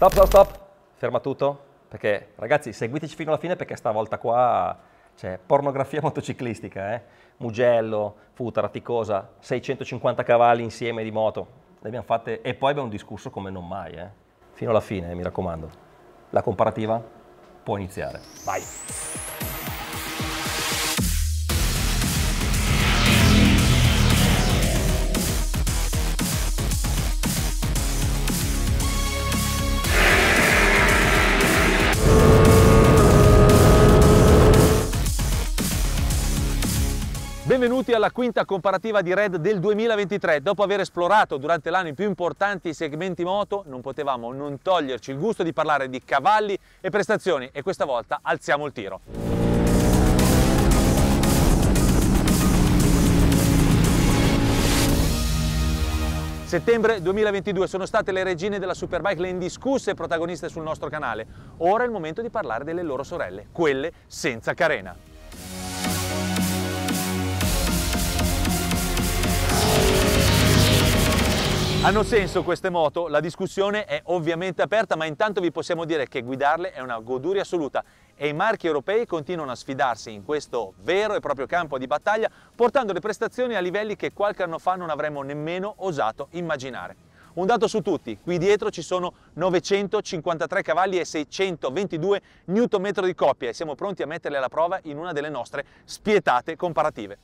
Stop, stop, stop. Ferma tutto, perché ragazzi seguiteci fino alla fine perché stavolta qua c'è pornografia motociclistica, Mugello, Futa, Raticosa, 650 cavalli insieme di moto. Le abbiamo fatte e poi abbiamo un discorso come non mai, Fino alla fine, mi raccomando. La comparativa può iniziare. Vai! Benvenuti alla quinta comparativa di Red del 2023. Dopo aver esplorato durante l'anno i più importanti segmenti moto, non potevamo non toglierci il gusto di parlare di cavalli e prestazioni e questa volta alziamo il tiro. Settembre 2022 sono state le regine della Superbike le indiscusse protagoniste sul nostro canale. Ora è il momento di parlare delle loro sorelle, quelle senza carena. Hanno senso queste moto? La discussione è ovviamente aperta, ma intanto vi possiamo dire che guidarle è una goduria assoluta e i marchi europei continuano a sfidarsi in questo vero e proprio campo di battaglia, portando le prestazioni a livelli che qualche anno fa non avremmo nemmeno osato immaginare. Un dato su tutti, qui dietro ci sono 953 cavalli e 622 Nm di coppia e siamo pronti a metterle alla prova in una delle nostre spietate comparative.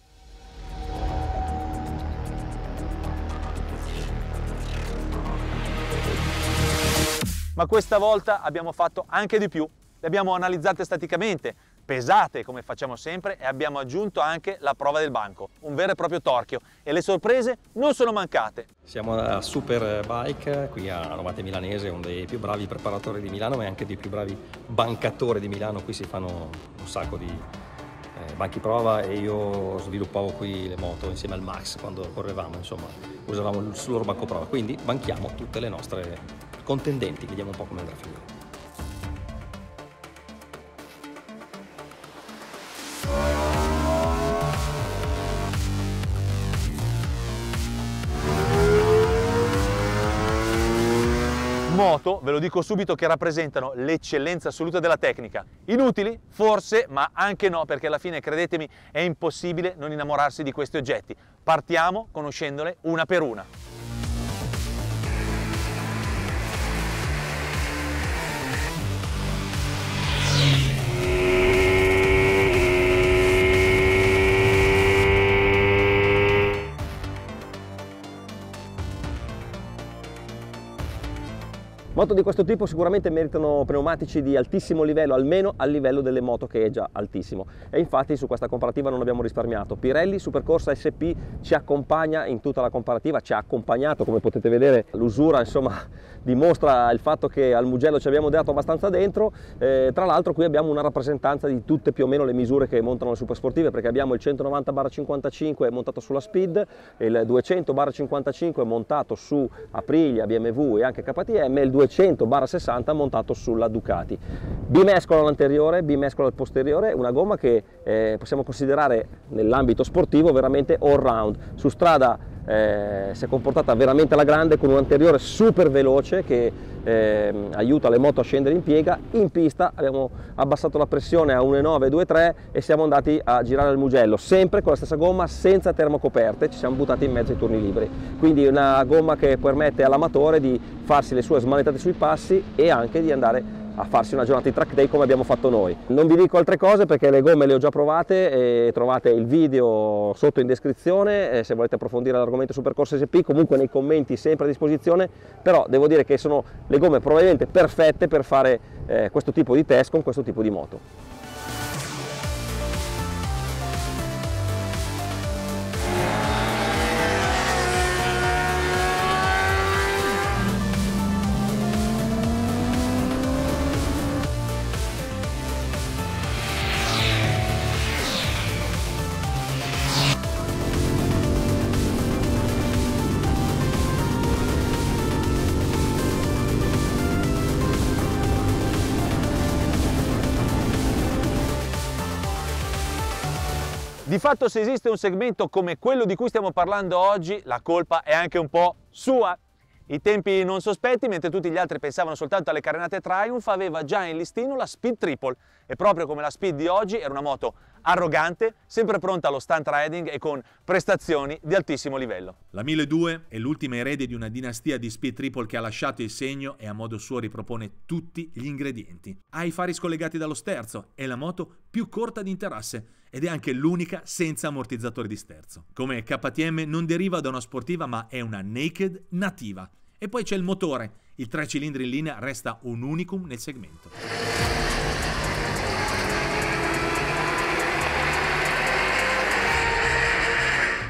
Ma questa volta abbiamo fatto anche di più. Le abbiamo analizzate staticamente, pesate come facciamo sempre e abbiamo aggiunto anche la prova del banco, un vero e proprio torchio e le sorprese non sono mancate. Siamo a Superbike, qui a Novate Milanese, uno dei più bravi preparatori di Milano ma anche dei più bravi bancatori di Milano. Qui si fanno un sacco di banchi prova e io sviluppavo qui le moto insieme al Max quando correvamo, insomma usavamo il loro banco prova, quindi banchiamo tutte le nostre contendenti, vediamo un po' come andrà a finire. Moto, ve lo dico subito, che rappresentano l'eccellenza assoluta della tecnica. Inutili? Forse, ma anche no, perché alla fine, credetemi, è impossibile non innamorarsi di questi oggetti. Partiamo conoscendole una per una. Moto di questo tipo sicuramente meritano pneumatici di altissimo livello, almeno al livello delle moto che è già altissimo. E infatti su questa comparativa non abbiamo risparmiato. Pirelli Supercorsa SP ci accompagna in tutta la comparativa, ci ha accompagnato, come potete vedere l'usura insomma dimostra il fatto che al Mugello ci abbiamo dato abbastanza dentro. Tra l'altro qui abbiamo una rappresentanza di tutte più o meno le misure che montano le supersportive, perché abbiamo il 190/55 montato sulla Speed, il 200/55 montato su Aprilia, BMW e anche KTM, e il 200/60 montato sulla Ducati. Bimescola all'anteriore, bimescola al posteriore, una gomma che possiamo considerare nell'ambito sportivo veramente all round. Su strada si è comportata veramente alla grande con un anteriore super veloce che aiuta le moto a scendere in piega. In pista abbiamo abbassato la pressione a 1,9, 2,3 e siamo andati a girare al Mugello, sempre con la stessa gomma, senza termocoperte, ci siamo buttati in mezzo ai turni liberi. Quindi una gomma che permette all'amatore di farsi le sue smanettate sui passi e anche di andare a farsi una giornata di track day come abbiamo fatto noi. Non vi dico altre cose perché le gomme le ho già provate e trovate il video sotto in descrizione se volete approfondire l'argomento Supercorsa SP, comunque nei commenti sempre a disposizione, però devo dire che sono le gomme probabilmente perfette per fare questo tipo di test con questo tipo di moto. Di fatto, se esiste un segmento come quello di cui stiamo parlando oggi, la colpa è anche un po' sua. I tempi non sospetti, mentre tutti gli altri pensavano soltanto alle carenate Triumph, aveva già in listino la Speed Triple e proprio come la Speed di oggi era una moto arrogante, sempre pronta allo stunt riding e con prestazioni di altissimo livello. La 1200 è l'ultima erede di una dinastia di Speed Triple che ha lasciato il segno e a modo suo ripropone tutti gli ingredienti. Ha i fari scollegati dallo sterzo, è la moto più corta di interasse ed è anche l'unica senza ammortizzatori di sterzo. Come KTM non deriva da una sportiva ma è una naked nativa. E poi c'è il motore, il 3 cilindri in linea resta un unicum nel segmento.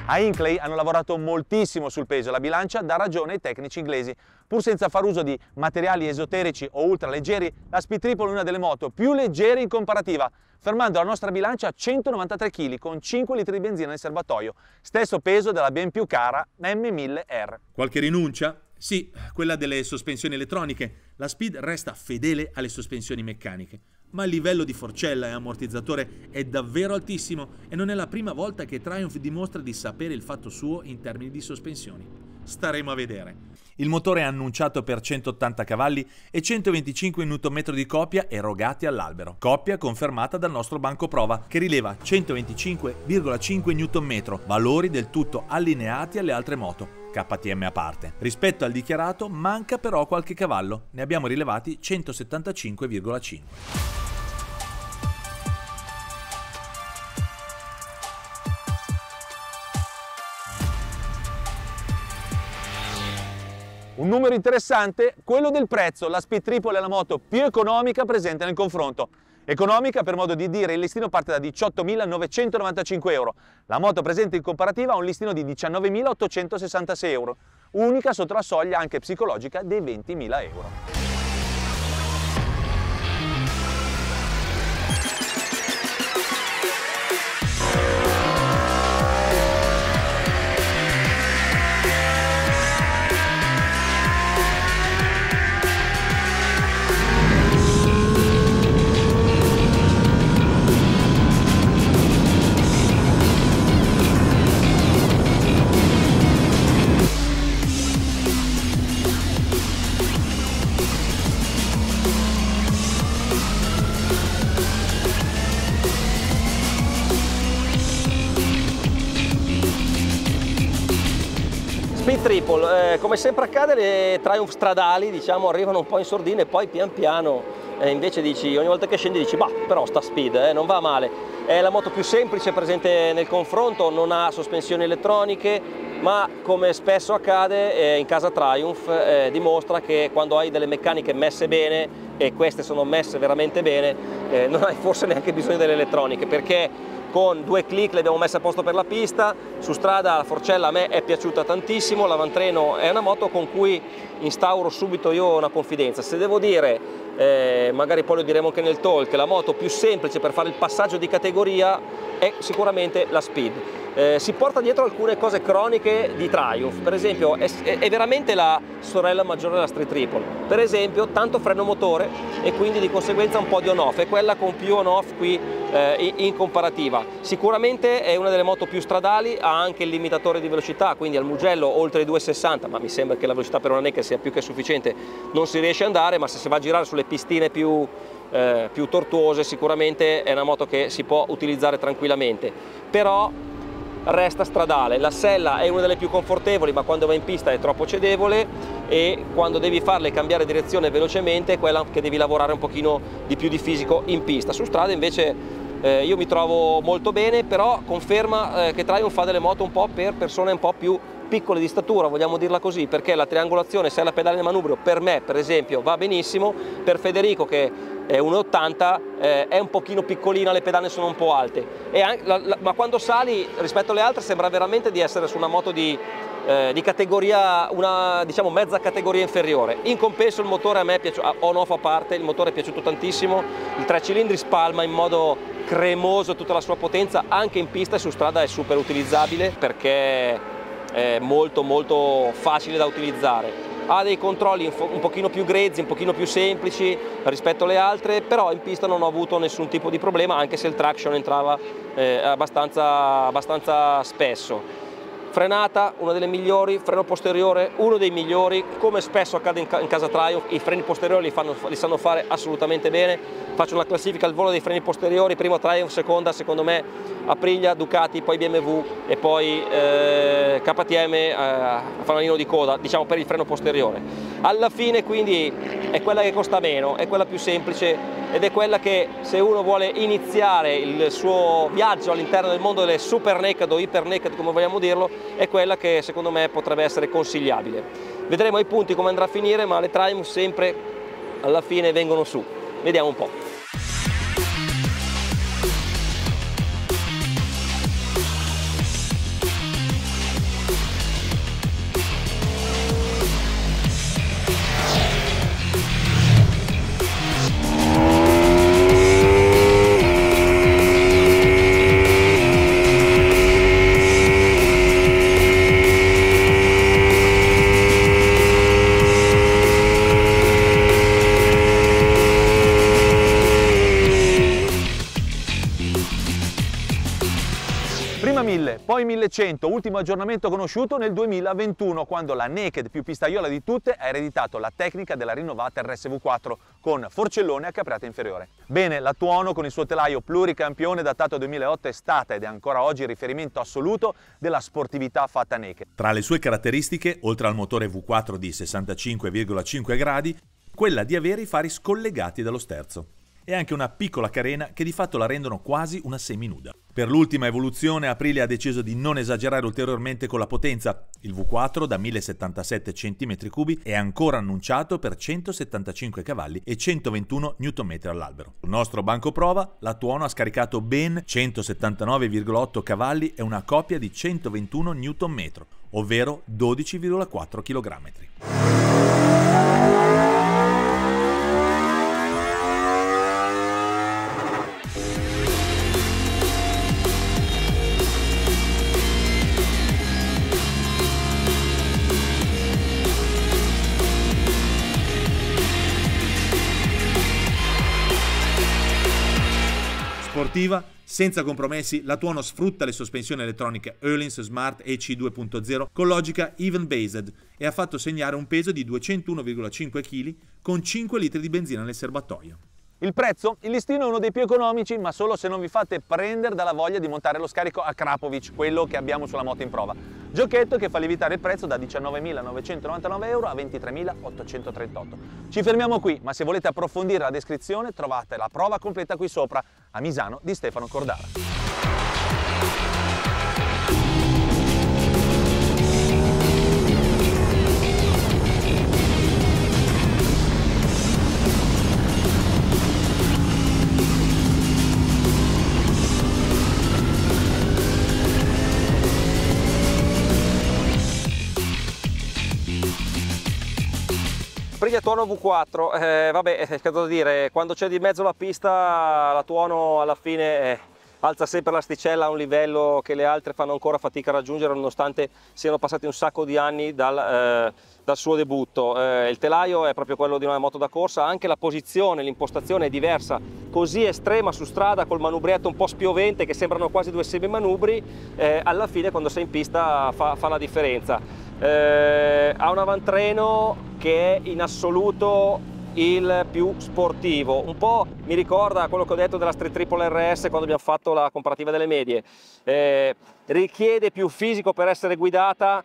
A Hinckley hanno lavorato moltissimo sul peso, la bilancia dà ragione ai tecnici inglesi. Pur senza far uso di materiali esoterici o ultraleggeri, la Speed Triple è una delle moto più leggere in comparativa, fermando la nostra bilancia a 193 kg con 5 litri di benzina nel serbatoio, stesso peso della ben più cara M1000R. Qualche rinuncia? Sì, quella delle sospensioni elettroniche. La Speed resta fedele alle sospensioni meccaniche, ma il livello di forcella e ammortizzatore è davvero altissimo e non è la prima volta che Triumph dimostra di sapere il fatto suo in termini di sospensioni. Staremo a vedere. Il motore è annunciato per 180 cavalli e 125 Nm di coppia erogati all'albero. Coppia confermata dal nostro banco prova che rileva 125,5 Nm, valori del tutto allineati alle altre moto, KTM a parte. Rispetto al dichiarato manca però qualche cavallo, ne abbiamo rilevati 175,5. Un numero interessante, quello del prezzo. La Speed Triple è la moto più economica presente nel confronto. Economica, per modo di dire, il listino parte da 18.995 euro. La moto presente in comparativa ha un listino di 19.866 euro, unica sotto la soglia anche psicologica dei 20.000 euro. Speed Triple, come sempre accade, le Triumph stradali, diciamo, arrivano un po' in sordina e poi pian piano invece dici, ogni volta che scendi dici, bah, però sta Speed non va male. È la moto più semplice presente nel confronto, non ha sospensioni elettroniche, ma come spesso accade in casa Triumph dimostra che quando hai delle meccaniche messe bene, e queste sono messe veramente bene, non hai forse neanche bisogno delle elettroniche, perché con 2 clic le abbiamo messe a posto per la pista. Su strada la forcella a me è piaciuta tantissimo, l'avantreno è una moto con cui instauro subito io una confidenza. Se devo dire, magari poi lo diremo anche nel talk, la moto più semplice per fare il passaggio di categoria è sicuramente la Speed. Si porta dietro alcune cose croniche di Triumph, per esempio è veramente la sorella maggiore della Street Triple, per esempio tanto freno motore e quindi di conseguenza un po' di on-off, è quella con più on-off qui in comparativa. Sicuramente è una delle moto più stradali, ha anche il limitatore di velocità, quindi al Mugello oltre i 2,60, ma mi sembra che la velocità per una naked sia più che sufficiente, non si riesce ad andare, ma se si va a girare sulle pistine più tortuose sicuramente è una moto che si può utilizzare tranquillamente, però resta stradale. La sella è una delle più confortevoli, ma quando va in pista è troppo cedevole, e quando devi farle cambiare direzione velocemente è quella che devi lavorare un pochino di più di fisico in pista. Su strada invece io mi trovo molto bene, però conferma che Triumph fa delle moto un po' per persone un po' più piccole di statura, vogliamo dirla così, perché la triangolazione, se è la pedale nel manubrio, per me per esempio va benissimo, per Federico che è 1,80 è un pochino piccolina, le pedane sono un po' alte, ma quando sali rispetto alle altre sembra veramente di essere su una moto di categoria, diciamo mezza categoria inferiore. In compenso il motore a me piace, on-off a parte, il motore è piaciuto tantissimo, il 3 cilindri spalma in modo cremoso tutta la sua potenza, anche in pista e su strada è super utilizzabile perché è molto facile da utilizzare. Ha dei controlli un pochino più grezzi, un pochino più semplici rispetto alle altre, però in pista non ho avuto nessun tipo di problema, anche se il traction entrava abbastanza spesso. Frenata, una delle migliori, freno posteriore, uno dei migliori, come spesso accade in casa Triumph, i freni posteriori li sanno fare assolutamente bene. Faccio una classifica al volo dei freni posteriori, primo Triumph, seconda secondo me Aprilia, Ducati, poi BMW e poi KTM fanalino di coda, diciamo, per il freno posteriore. Alla fine quindi è quella che costa meno, è quella più semplice ed è quella che, se uno vuole iniziare il suo viaggio all'interno del mondo delle super naked o iper naked, come vogliamo dirlo, è quella che secondo me potrebbe essere consigliabile. Vedremo ai punti come andrà a finire, ma le Triumph sempre alla fine vengono su. Vediamo un po'. Prima 1000, poi 1100, ultimo aggiornamento conosciuto nel 2021, quando la naked più pistaiola di tutte ha ereditato la tecnica della rinnovata RSV4 con forcellone a capriata inferiore. Bene, la Tuono con il suo telaio pluricampione datato 2008 è stata ed è ancora oggi il riferimento assoluto della sportività fatta naked. Tra le sue caratteristiche, oltre al motore V4 di 65,5 gradi, quella di avere i fari scollegati dallo sterzo e anche una piccola carena che di fatto la rendono quasi una seminuda. Per l'ultima evoluzione Aprilia ha deciso di non esagerare ulteriormente con la potenza. Il V4 da 1077 cm3 è ancora annunciato per 175 cavalli e 121 Nm all'albero. Sul nostro banco prova la Tuono ha scaricato ben 179,8 cavalli e una coppia di 121 Nm, ovvero 12,4 kg. Sportiva, senza compromessi, la Tuono sfrutta le sospensioni elettroniche Öhlins Smart EC 2.0 con logica even-based e ha fatto segnare un peso di 201,5 kg con 5 litri di benzina nel serbatoio. Il prezzo? Il listino è uno dei più economici, ma solo se non vi fate prendere dalla voglia di montare lo scarico a Krapovic, quello che abbiamo sulla moto in prova. Giochetto che fa lievitare il prezzo da 19.999 euro a 23.838. Ci fermiamo qui, ma se volete approfondire la descrizione trovate la prova completa qui sopra, a Misano di Stefano Cordara. Aprilia Tuono V4, vabbè, che cosa dire, quando c'è di mezzo la pista la Tuono alla fine alza sempre l'asticella a un livello che le altre fanno ancora fatica a raggiungere, nonostante siano passati un sacco di anni dal suo debutto. Il telaio è proprio quello di una moto da corsa, anche la posizione, l'impostazione è diversa, così estrema su strada col manubrietto un po' spiovente che sembrano quasi due semimanubri, alla fine quando sei in pista fa la differenza. Ha un avantreno che è in assoluto il più sportivo, un po' mi ricorda quello che ho detto della Street Triple RS quando abbiamo fatto la comparativa delle medie. Richiede più fisico per essere guidata,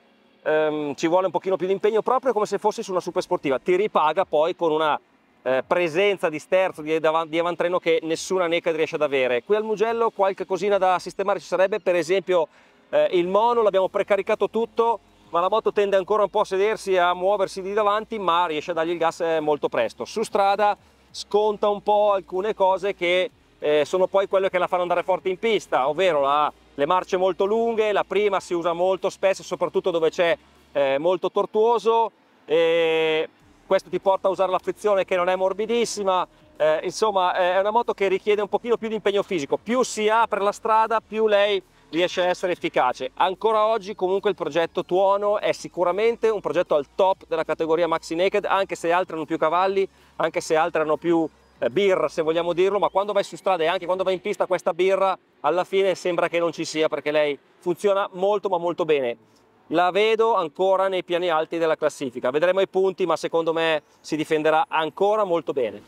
ci vuole un pochino più di impegno, proprio come se fossi su una super sportiva. Ti ripaga poi con una presenza di sterzo, di avantreno che nessuna naked riesce ad avere. Qui al Mugello qualche cosina da sistemare ci sarebbe, per esempio il mono l'abbiamo precaricato tutto, ma la moto tende ancora un po' a sedersi e a muoversi di davanti, ma riesce a dargli il gas molto presto. Su strada sconta un po' alcune cose che sono poi quelle che la fanno andare forte in pista, ovvero le marce molto lunghe, la prima si usa molto spesso, soprattutto dove c'è molto tortuoso, questo ti porta a usare la frizione che non è morbidissima, insomma è una moto che richiede un pochino più di impegno fisico, più si apre la strada più lei riesce a essere efficace. Ancora oggi comunque il progetto Tuono è sicuramente un progetto al top della categoria Maxi Naked, anche se altre hanno più cavalli, anche se altre hanno più birra se vogliamo dirlo, ma quando vai su strada e anche quando vai in pista questa birra alla fine sembra che non ci sia, perché lei funziona molto ma molto bene. La vedo ancora nei piani alti della classifica, vedremo i punti, ma secondo me si difenderà ancora molto bene.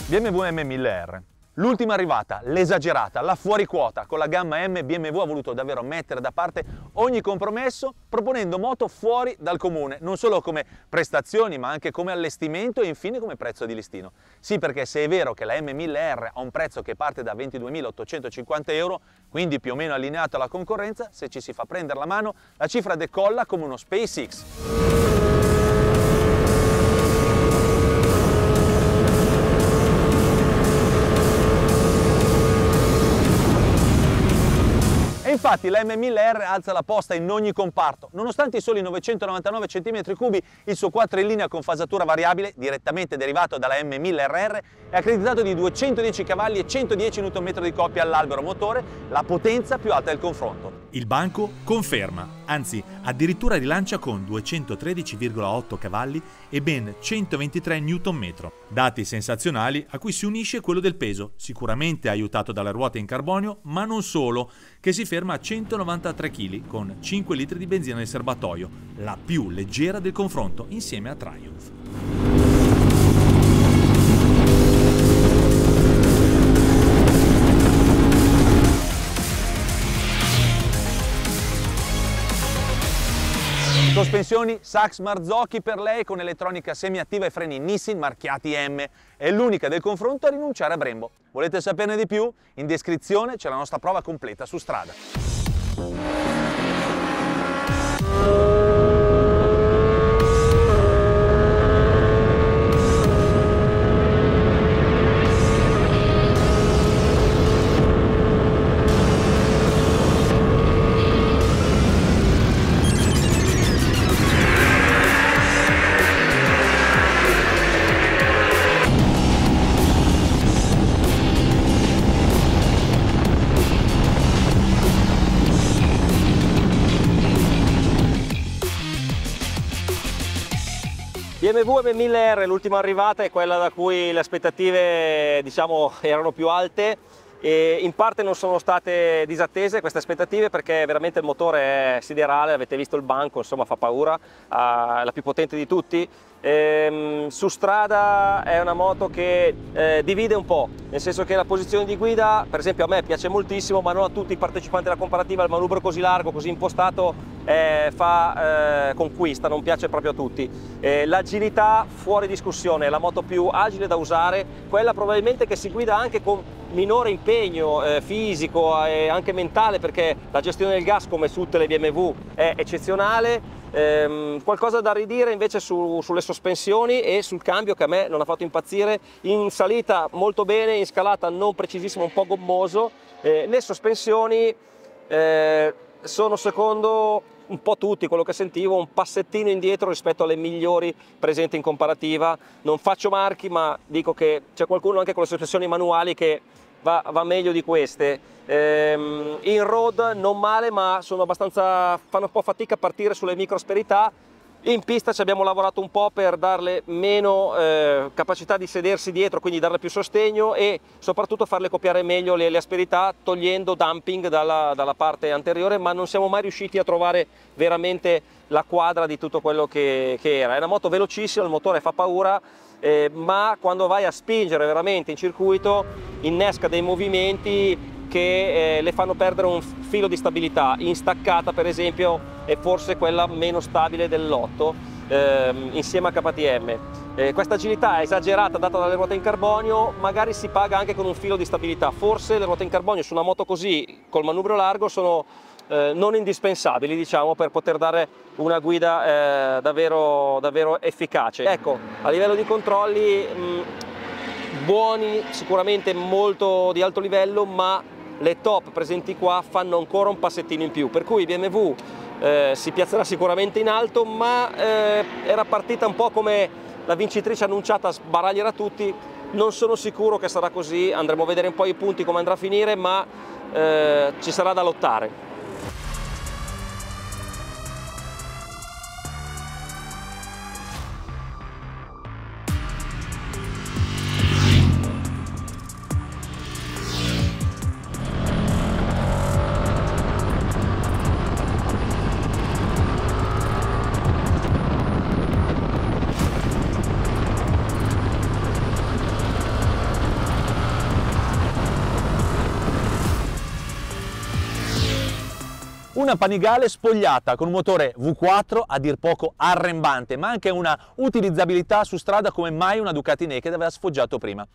BMW M1000R. L'ultima arrivata, l'esagerata, la fuori quota. Con la gamma M BMW ha voluto davvero mettere da parte ogni compromesso, proponendo moto fuori dal comune, non solo come prestazioni ma anche come allestimento e infine come prezzo di listino. Sì, perché se è vero che la M1000R ha un prezzo che parte da 22.850 euro, quindi più o meno allineato alla concorrenza, se ci si fa prendere la mano la cifra decolla come uno SpaceX. Infatti la M1000R alza la posta in ogni comparto, nonostante i soli 999 cm3, il suo 4 in linea con fasatura variabile, direttamente derivato dalla M1000RR, è accreditato di 210 cavalli e 110 Nm di coppia all'albero motore, la potenza più alta del confronto. Il banco conferma, anzi addirittura rilancia con 213,8 cavalli e ben 123 Nm. Dati sensazionali a cui si unisce quello del peso, sicuramente aiutato dalle ruote in carbonio, ma non solo, che si ferma a 193 kg con 5 litri di benzina nel serbatoio, la più leggera del confronto insieme a Triumph. Sospensioni Sachs Marzocchi per lei con elettronica semiattiva e freni Nissin marchiati M. È l'unica del confronto a rinunciare a Brembo. Volete saperne di più? In descrizione c'è la nostra prova completa su strada. BMW M1000R, l'ultima arrivata, è quella da cui le aspettative, diciamo, erano più alte e in parte non sono state disattese queste aspettative, perché veramente il motore è siderale, avete visto il banco, insomma fa paura, è la più potente di tutti. Su strada è una moto che divide un po', nel senso che la posizione di guida, per esempio, a me piace moltissimo, ma non a tutti i partecipanti della comparativa. Il manubrio così largo, così impostato, conquista, non piace proprio a tutti. L'agilità fuori discussione, è la moto più agile da usare, quella probabilmente che si guida anche con minore impegno fisico e anche mentale, perché la gestione del gas, come su tutte le BMW, è eccezionale. Qualcosa da ridire invece sulle sospensioni e sul cambio, che a me non ha fatto impazzire. In salita molto bene, in scalata non precisissimo, un po' gommoso. Le sospensioni sono, secondo un po' tutti, quello che sentivo, un passettino indietro rispetto alle migliori presenti in comparativa. Non faccio marchi, ma dico che c'è qualcuno anche con le sospensioni manuali che va meglio di queste. In road non male, ma fanno un po' fatica a partire sulle microasperità. In pista ci abbiamo lavorato un po' per darle meno capacità di sedersi dietro, quindi darle più sostegno e soprattutto farle copiare meglio le asperità, togliendo dumping dalla parte anteriore, ma non siamo mai riusciti a trovare veramente la quadra di tutto quello che era. È una moto velocissima, il motore fa paura, ma quando vai a spingere veramente in circuito innesca dei movimenti che le fanno perdere un filo di stabilità. In staccata, per esempio, è forse quella meno stabile dell'8 insieme a KTM. Questa agilità esagerata data dalle ruote in carbonio magari si paga anche con un filo di stabilità. Forse le ruote in carbonio su una moto così col manubrio largo sono non indispensabili, diciamo, per poter dare una guida davvero efficace. Ecco, a livello di controlli buoni, sicuramente molto di alto livello, ma le top presenti qua fanno ancora un passettino in più, per cui BMW si piazzerà sicuramente in alto, ma era partita un po' come la vincitrice annunciata, sbaraglierà tutti. Non sono sicuro che sarà così, andremo a vedere un po' i punti come andrà a finire, ma ci sarà da lottare. Una Panigale spogliata con un motore V4 a dir poco arrembante, ma anche una utilizzabilità su strada come mai una Ducati Naked aveva sfoggiato prima.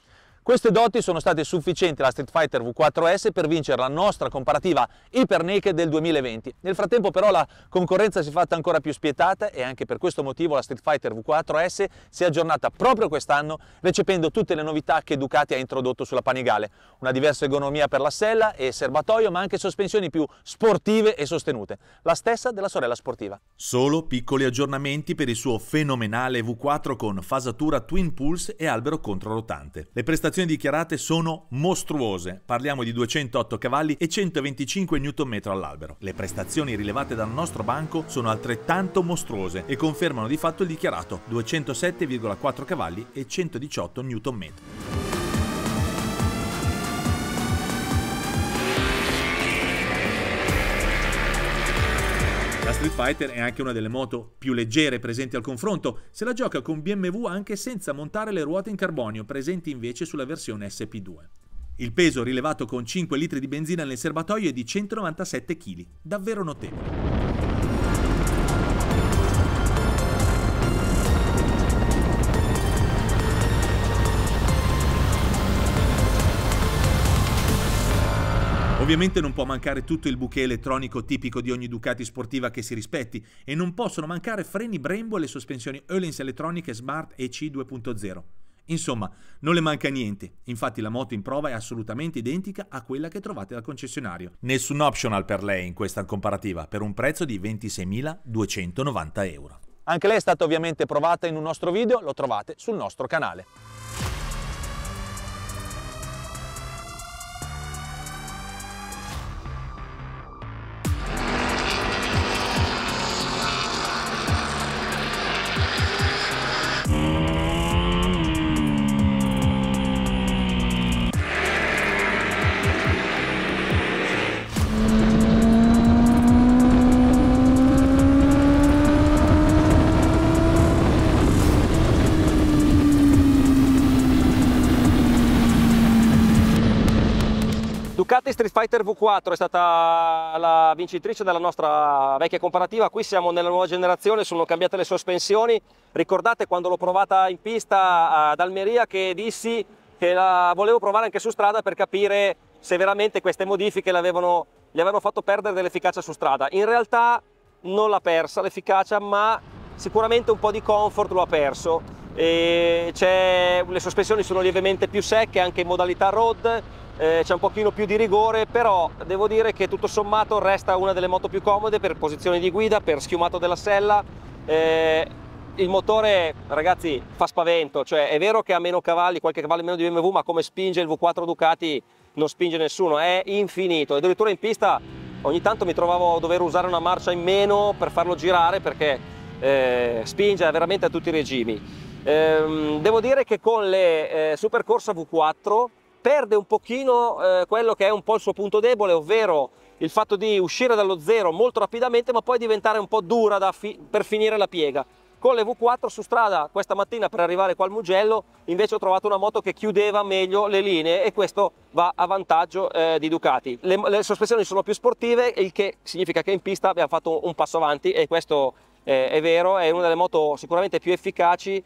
Queste doti sono state sufficienti alla Street Fighter V4S per vincere la nostra comparativa Hyper Naked del 2020. Nel frattempo però la concorrenza si è fatta ancora più spietata e anche per questo motivo la Street Fighter V4S si è aggiornata proprio quest'anno, recependo tutte le novità che Ducati ha introdotto sulla Panigale. Una diversa ergonomia per la sella e serbatoio, ma anche sospensioni più sportive e sostenute, la stessa della sorella sportiva. Solo piccoli aggiornamenti per il suo fenomenale V4 con fasatura Twin Pulse e albero controrotante. Le prestazioni dichiarate sono mostruose, parliamo di 208 cavalli e 125 Nm all'albero. Le prestazioni rilevate dal nostro banco sono altrettanto mostruose e confermano di fatto il dichiarato: 207,4 cavalli e 118 Nm. La Street Fighter è anche una delle moto più leggere presenti al confronto, se la gioca con BMW anche senza montare le ruote in carbonio presenti invece sulla versione SP2. Il peso rilevato con 5 litri di benzina nel serbatoio è di 197 kg, davvero notevole. Ovviamente non può mancare tutto il bouquet elettronico tipico di ogni Ducati sportiva che si rispetti e non possono mancare freni Brembo e le sospensioni Öhlins elettroniche Smart EC 2.0. Insomma, non le manca niente, infatti la moto in prova è assolutamente identica a quella che trovate dal concessionario. Nessun optional per lei in questa comparativa, per un prezzo di 26.290 euro. Anche lei è stata ovviamente provata in un nostro video, lo trovate sul nostro canale. Ducati Street Fighter V4 è stata la vincitrice della nostra vecchia comparativa. Qui siamo nella nuova generazione, sono cambiate le sospensioni. Ricordate quando l'ho provata in pista ad Almeria che dissi che la volevo provare anche su strada per capire se veramente queste modifiche gli avevano fatto perdere dell'efficacia su strada. In realtà non l'ha persa l'efficacia, ma sicuramente un po' di comfort lo ha perso. Le sospensioni sono lievemente più secche anche in modalità road. C'è un pochino più di rigore, però devo dire che tutto sommato resta una delle moto più comode per posizioni di guida, per schiumato della sella. Il motore, ragazzi, fa spavento, cioè è vero che ha meno cavalli, qualche cavallo meno di BMW, ma come spinge il V4 Ducati non spinge nessuno, è infinito. Addirittura in pista ogni tanto mi trovavo a dover usare una marcia in meno per farlo girare, perché spinge veramente a tutti i regimi. Devo dire che con le Supercorsa V4 perde un pochino quello che è un po' il suo punto debole, ovvero il fatto di uscire dallo zero molto rapidamente ma poi diventare un po' dura per finire la piega. Con le V4 su strada questa mattina per arrivare qua al Mugello invece ho trovato una moto che chiudeva meglio le linee e questo va a vantaggio di Ducati. Le sospensioni sono più sportive, il che significa che in pista abbiamo fatto un passo avanti e questo è vero, è una delle moto sicuramente più efficaci,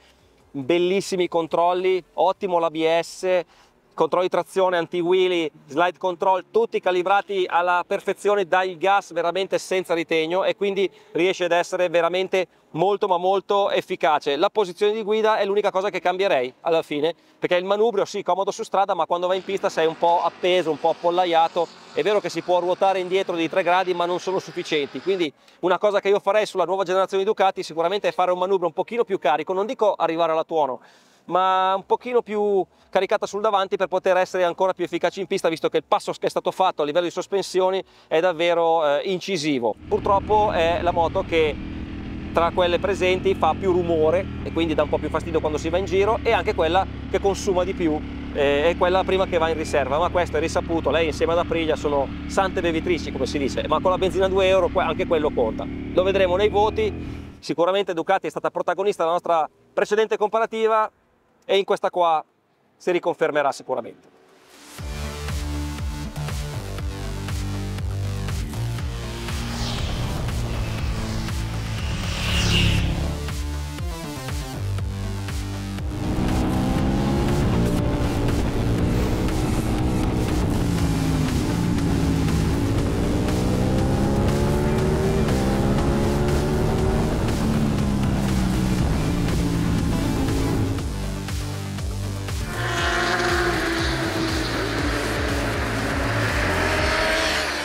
bellissimi controlli, ottimo l'ABS. controlli trazione, anti-wheelie, slide control, tutti calibrati alla perfezione, dà il gas veramente senza ritegno e quindi riesce ad essere veramente molto ma molto efficace. La posizione di guida è l'unica cosa che cambierei alla fine, perché il manubrio sì, comodo su strada, ma quando vai in pista sei un po' appeso, un po' appollaiato. È vero che si può ruotare indietro di 3 gradi, ma non sono sufficienti, quindi una cosa che io farei sulla nuova generazione di Ducati sicuramente è fare un manubrio un pochino più carico, non dico arrivare alla tuono, ma un pochino più caricata sul davanti per poter essere ancora più efficaci in pista, visto che il passo che è stato fatto a livello di sospensioni è davvero incisivo. Purtroppo è la moto che tra quelle presenti fa più rumore e quindi dà un po' più fastidio quando si va in giro, e anche quella che consuma di più è quella prima che va in riserva, ma questo è risaputo. Lei insieme ad Aprilia sono sante bevitrici, come si dice, ma con la benzina a 2 euro anche quello conta. Lo vedremo nei voti. Sicuramente Ducati è stata protagonista della nostra precedente comparativa e in questa qua si riconfermerà sicuramente.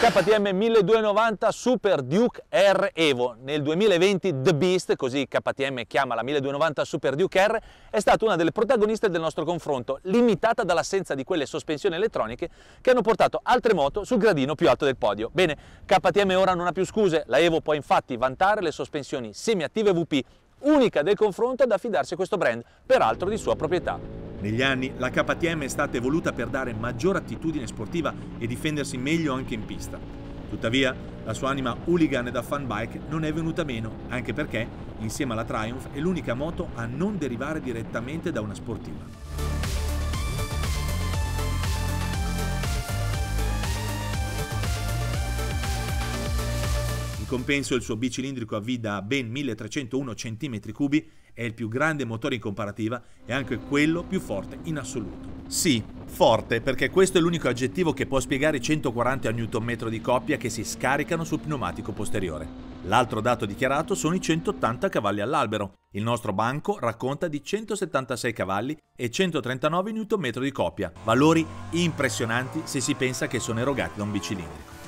KTM 1290 Super Duke R Evo, nel 2020 The Beast, così KTM chiama la 1290 Super Duke R, è stata una delle protagoniste del nostro confronto, limitata dall'assenza di quelle sospensioni elettroniche che hanno portato altre moto sul gradino più alto del podio. Bene, KTM ora non ha più scuse, la Evo può infatti vantare le sospensioni semiattive VP, unica del confronto ad affidarsi a questo brand, peraltro di sua proprietà. Negli anni la KTM è stata evoluta per dare maggiore attitudine sportiva e difendersi meglio anche in pista. Tuttavia, la sua anima hooligan e da fan bike non è venuta meno, anche perché, insieme alla Triumph, è l'unica moto a non derivare direttamente da una sportiva. In compenso il suo bicilindrico a V da ben 1301 cm3 è il più grande motore in comparativa e anche quello più forte in assoluto. Sì, forte, perché questo è l'unico aggettivo che può spiegare i 140 Nm di coppia che si scaricano sul pneumatico posteriore. L'altro dato dichiarato sono i 180 cavalli all'albero. Il nostro banco racconta di 176 cavalli e 139 Nm di coppia, valori impressionanti se si pensa che sono erogati da un bicilindrico.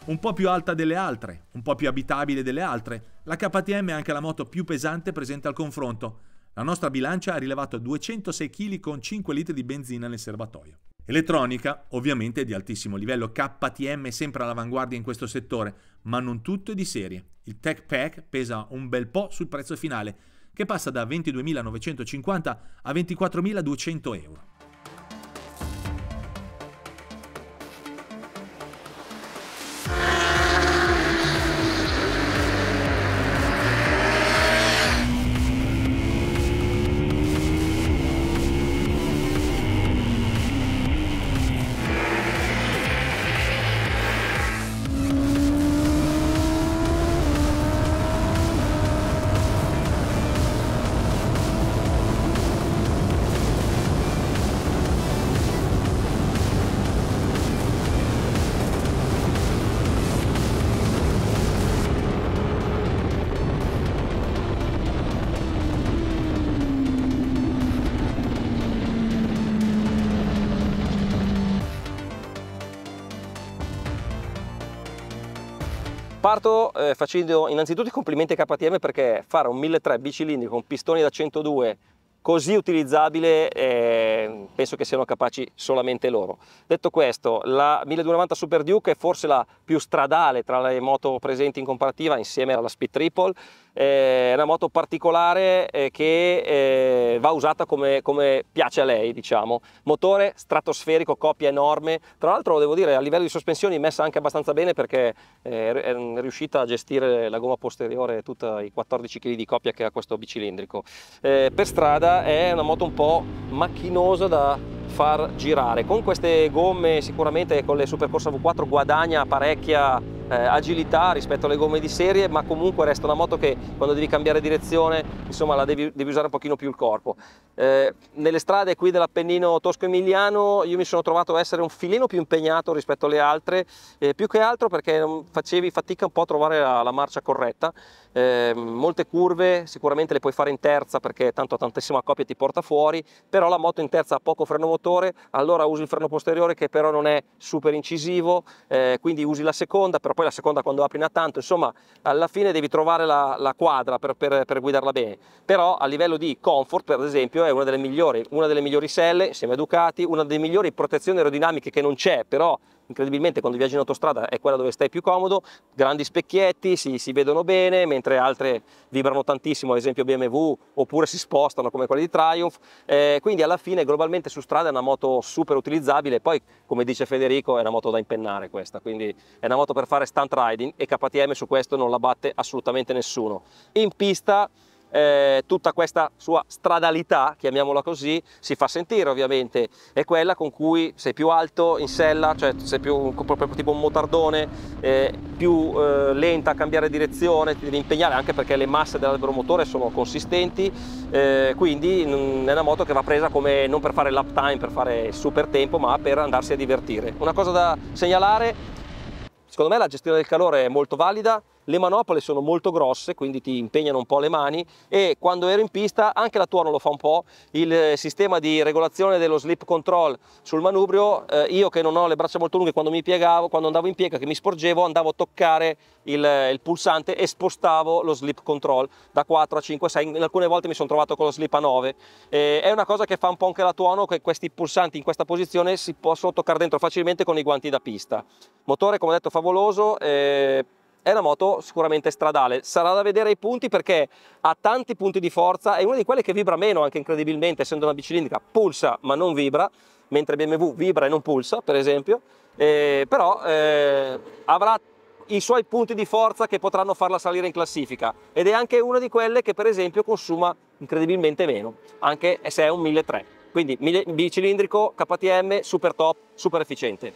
Un po' più alta delle altre, un po' più abitabile delle altre, la KTM è anche la moto più pesante presente al confronto. La nostra bilancia ha rilevato 206 kg con 5 litri di benzina nel serbatoio. Elettronica, ovviamente di altissimo livello, KTM è sempre all'avanguardia in questo settore, ma non tutto è di serie. Il Tech Pack pesa un bel po' sul prezzo finale, che passa da 22.950 a 24.200 euro. Parto facendo innanzitutto i complimenti a KTM, perché fare un 1.300 bicilindri con pistoni da 102 così utilizzabile penso che siano capaci solamente loro. Detto questo, la 1290 Super Duke è forse la più stradale tra le moto presenti in comparativa, insieme alla Speed Triple. È una moto particolare che va usata come piace a lei, diciamo. Motore stratosferico, coppia enorme, tra l'altro devo dire a livello di sospensioni messa anche abbastanza bene, perché è riuscita a gestire la gomma posteriore tutti i 14 kg di coppia che ha questo bicilindrico. Per strada strada è una moto un po' macchinosa da far girare. Con queste gomme sicuramente, con le Supercorsa V4, guadagna parecchia agilità rispetto alle gomme di serie, ma comunque resta una moto che quando devi cambiare direzione, insomma, la devi usare un pochino più il corpo. Nelle strade qui dell'Appennino tosco-emiliano io mi sono trovato a essere un filino più impegnato rispetto alle altre, più che altro perché facevi fatica un po' a trovare la marcia corretta. Molte curve sicuramente le puoi fare in terza perché tanto tantissima coppia ti porta fuori, però la moto in terza ha poco freno motore, allora usi il freno posteriore che però non è super incisivo, quindi usi la seconda, però poi la seconda quando apri a tanto, insomma alla fine devi trovare la quadra per guidarla bene. Però a livello di comfort, per esempio, è una delle migliori selle insieme a Ducati, una delle migliori protezioni aerodinamiche che non c'è, però incredibilmente quando viaggi in autostrada è quella dove stai più comodo. Grandi specchietti, si vedono bene, mentre altre vibrano tantissimo, ad esempio BMW, oppure si spostano come quelle di Triumph, quindi alla fine globalmente su strada è una moto super utilizzabile. Poi, come dice Federico, è una moto da impennare questa, quindi è una moto per fare stunt riding e KTM su questo non la batte assolutamente nessuno. In pista tutta questa sua stradalità, chiamiamola così, si fa sentire ovviamente, è quella con cui sei più alto in sella, cioè sei più proprio tipo un motardone, più lenta a cambiare direzione, ti devi impegnare anche perché le masse dell'albero motore sono consistenti, quindi è una moto che va presa come non per fare lap time, per fare super tempo, ma per andarsi a divertire. Una cosa da segnalare: secondo me la gestione del calore è molto valida, le manopole sono molto grosse, quindi ti impegnano un po' le mani, e quando ero in pista anche la tuono lo fa un po', il sistema di regolazione dello slip control sul manubrio, io che non ho le braccia molto lunghe, quando andavo in piega, che mi sporgevo, andavo a toccare il pulsante e spostavo lo slip control da 4 a 5, 6, in alcune volte mi sono trovato con lo slip a 9, è una cosa che fa un po' anche la tuono, che questi pulsanti in questa posizione si possono toccare dentro facilmente con i guanti da pista. Motore, come detto, favoloso, è una moto sicuramente stradale, sarà da vedere i punti perché ha tanti punti di forza, è una di quelle che vibra meno anche incredibilmente, essendo una bicilindrica, pulsa ma non vibra, mentre BMW vibra e non pulsa, per esempio, però avrà i suoi punti di forza che potranno farla salire in classifica, ed è anche una di quelle che per esempio consuma incredibilmente meno, anche se è un 1300, quindi bicilindrico, KTM, super top, super efficiente.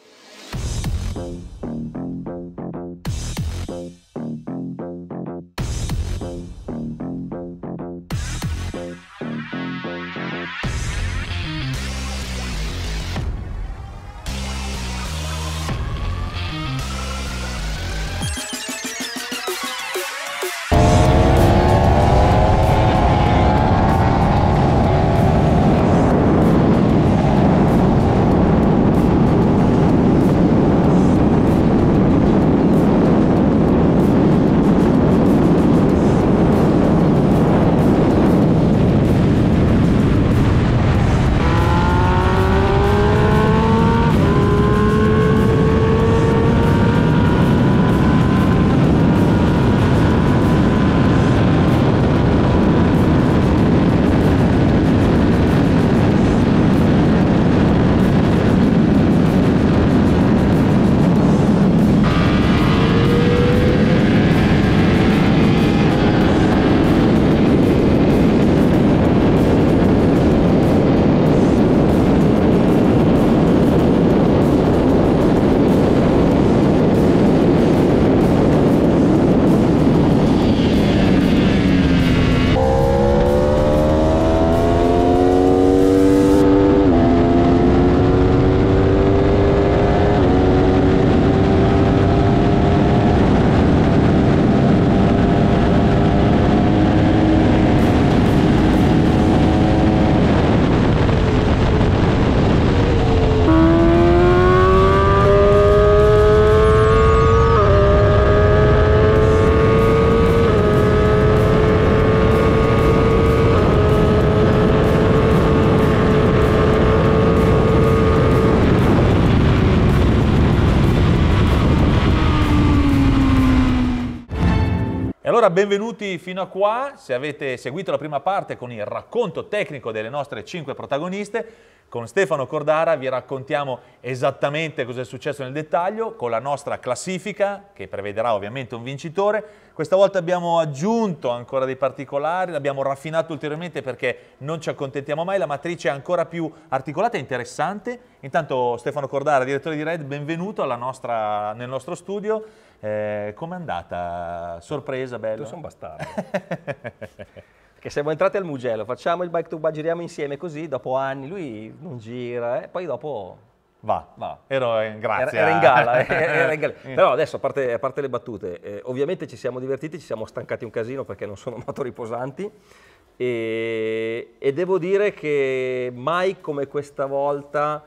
allora benvenuti fino a qua, se avete seguito la prima parte con il racconto tecnico delle nostre 5 protagoniste, con Stefano Cordara vi raccontiamo esattamente cosa è successo nel dettaglio, con la nostra classifica, che prevederà ovviamente un vincitore. Questa volta abbiamo aggiunto ancora dei particolari, l'abbiamo raffinato ulteriormente perché non ci accontentiamo mai, la matrice è ancora più articolata e interessante. Intanto Stefano Cordara, direttore di RED, benvenuto nel nostro studio. Com'è andata? Sorpresa, bello? Io sono bastardo. Che siamo entrati al Mugello, facciamo il bike to bike, giriamo insieme così, dopo anni, lui non gira, e poi dopo va. Grazie. Era in galla, era in galla. Però adesso, a parte le battute, ovviamente ci siamo divertiti, ci siamo stancati un casino perché non sono moto riposanti e devo dire che mai come questa volta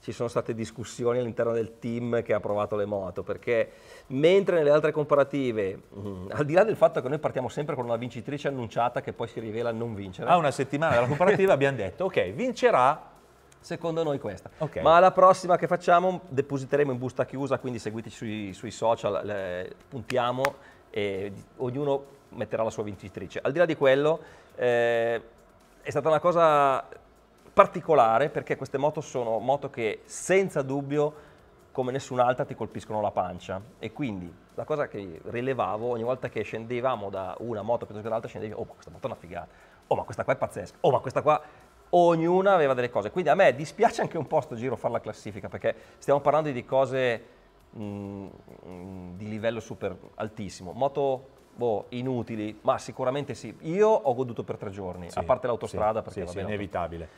ci sono state discussioni all'interno del team che ha provato le moto, perché mentre nelle altre comparative, al di là del fatto che noi partiamo sempre con una vincitrice annunciata che poi si rivela non vincere. A una settimana dalla comparativa abbiamo detto, ok, vincerà secondo noi questa. Okay. Ma alla prossima che facciamo depositeremo in busta chiusa, quindi seguiteci sui social, puntiamo e ognuno metterà la sua vincitrice. Al di là di quello, è stata una cosa particolare perché queste moto sono moto che senza dubbio come nessun'altra ti colpiscono la pancia, e quindi la cosa che rilevavo ogni volta che scendevamo da una moto piuttosto che dall'altra, scendevi, oh ma questa moto è una figata, oh ma questa qua è pazzesca, oh ma questa qua, ognuna aveva delle cose, quindi a me dispiace anche un po' sto giro fare la classifica perché stiamo parlando di cose di livello super altissimo, moto inutili, ma sicuramente sì. Io ho goduto per 3 giorni, sì, a parte l'autostrada, perché è inevitabile.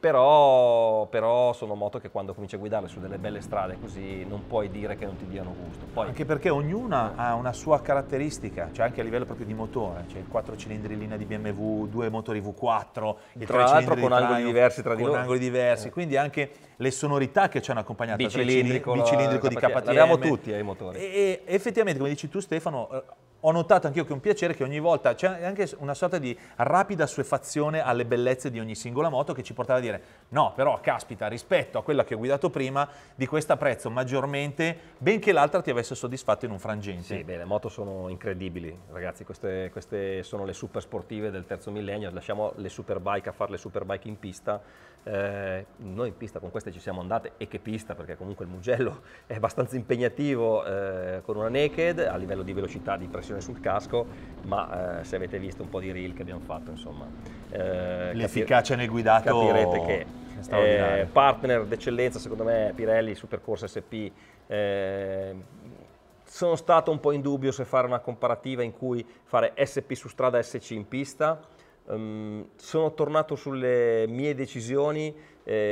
Però sono moto che quando cominci a guidarle su delle belle strade così non puoi dire che non ti diano gusto. Poi, anche perché ognuna ha una sua caratteristica, cioè anche a livello proprio di motore, c'è il 4 cilindri in linea di BMW, 2 motori V4, il tra 3 l'altro cilindri con di angoli Triumph, diversi tra di con loro. angoli diversi, quindi anche le sonorità che ci hanno accompagnato, bicilindrico di KTM. L'abbiamo tutti ai motori. E effettivamente, come dici tu Stefano, ho notato anch'io che è un piacere che ogni volta c'è anche una sorta di rapida assuefazione alle bellezze di ogni singola moto che ci portava a dire no, però caspita, rispetto a quella che ho guidato prima, di questa apprezzo maggiormente, benché l'altra ti avesse soddisfatto in un frangente. Sì, beh, le moto sono incredibili, ragazzi, queste sono le super sportive del terzo millennio, lasciamo le superbike a fare le superbike in pista. Noi in pista con queste ci siamo andate, e che pista, perché comunque il Mugello è abbastanza impegnativo con una naked a livello di velocità, di pressione sul casco, ma se avete visto un po' di reel che abbiamo fatto, insomma, l'efficacia nel guidato capirete che è straordinario. Partner d'eccellenza secondo me Pirelli, Supercorsa SP. Sono stato un po' in dubbio se fare una comparativa in cui fare SP su strada e SC in pista. Sono tornato sulle mie decisioni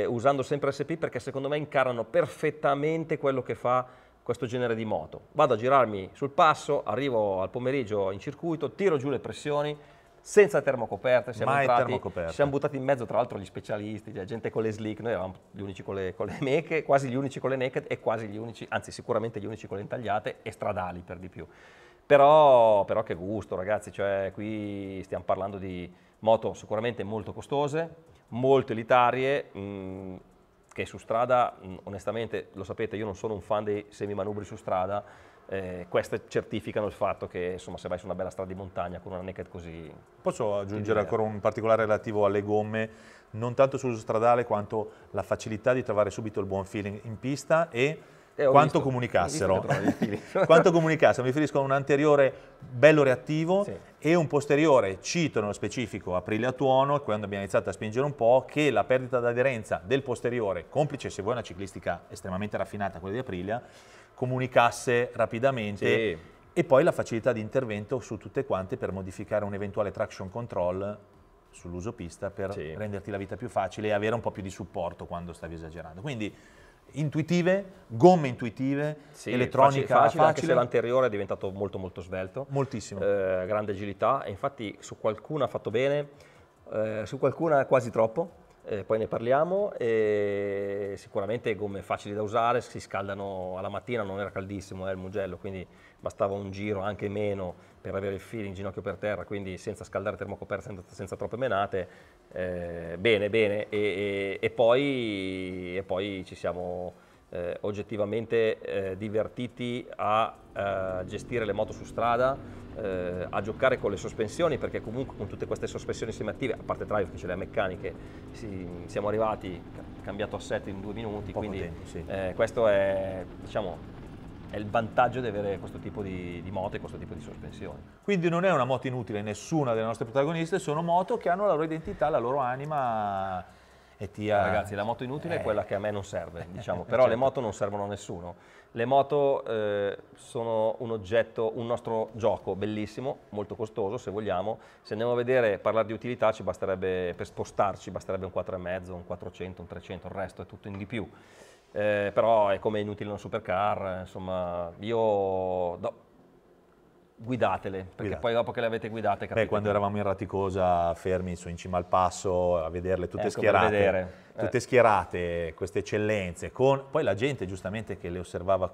usando sempre SP perché secondo me incarnano perfettamente quello che fa questo genere di moto. Vado a girarmi sul passo, arrivo al pomeriggio in circuito, tiro giù le pressioni senza termocoperte, siamo entrati, ci siamo buttati in mezzo tra l'altro gli specialisti, cioè gente con le slick, noi eravamo gli unici con le meche, quasi gli unici con le naked e quasi gli unici, anzi sicuramente gli unici con le intagliate e stradali per di più. Però che gusto ragazzi, cioè qui stiamo parlando di moto sicuramente molto costose, molto elitarie, che su strada, onestamente lo sapete, io non sono un fan dei semimanubri su strada, queste certificano il fatto che insomma se vai su una bella strada di montagna con una naked così... Posso aggiungere ancora un particolare relativo alle gomme, non tanto sull'uso stradale quanto la facilità di trovare subito il buon feeling in pista e quanto comunicassero. Quanto comunicassero, mi riferisco a un anteriore bello reattivo, sì, e un posteriore, cito nello specifico Aprilia Tuono, quando abbiamo iniziato a spingere un po', che la perdita d'aderenza del posteriore, complice se vuoi una ciclistica estremamente raffinata, quella di Aprilia, comunicasse rapidamente, sì, e poi la facilità di intervento su tutte quante per modificare un eventuale traction control sull'uso pista per, sì, renderti la vita più facile e avere un po' più di supporto quando stavi esagerando. Quindi intuitive, gomme intuitive, sì, elettronica facile, anche se l'anteriore è diventato molto molto svelto, moltissimo, grande agilità, e infatti su qualcuna ha fatto bene, su qualcuna quasi troppo, poi ne parliamo, e sicuramente gomme facili da usare, si scaldano alla mattina, non era caldissimo il Mugello, quindi bastava un giro anche meno per avere il feeling ginocchio per terra, quindi senza scaldare termocoperte, senza troppe menate, bene, e poi ci siamo oggettivamente divertiti a gestire le moto su strada, a giocare con le sospensioni, perché comunque con tutte queste sospensioni semiattive, a parte Triumph che ce le ha meccaniche, siamo arrivati, cambiato assetto in 2 minuti, Poco quindi tempo, sì. questo è, diciamo, è il vantaggio di avere questo tipo di moto e questo tipo di sospensioni. Quindi non è una moto inutile, nessuna delle nostre protagoniste, sono moto che hanno la loro identità, la loro anima e Ragazzi, la moto inutile è quella che a me non serve, diciamo, però certo. le moto non servono a nessuno. Le moto sono un oggetto, un nostro gioco bellissimo, molto costoso se vogliamo. Se andiamo a vedere, parlare di utilità, ci basterebbe, per spostarci, basterebbe un 4,5, un 400, un 300, il resto è tutto in di più. Però è come inutile una supercar, insomma, guidatele, perché poi dopo che le avete guidate capite. Beh, quando eravamo in Raticosa, fermi su in cima al passo, a vederle tutte Ecco, per vedere. tutte schierate, queste eccellenze, poi la gente giustamente che le osservava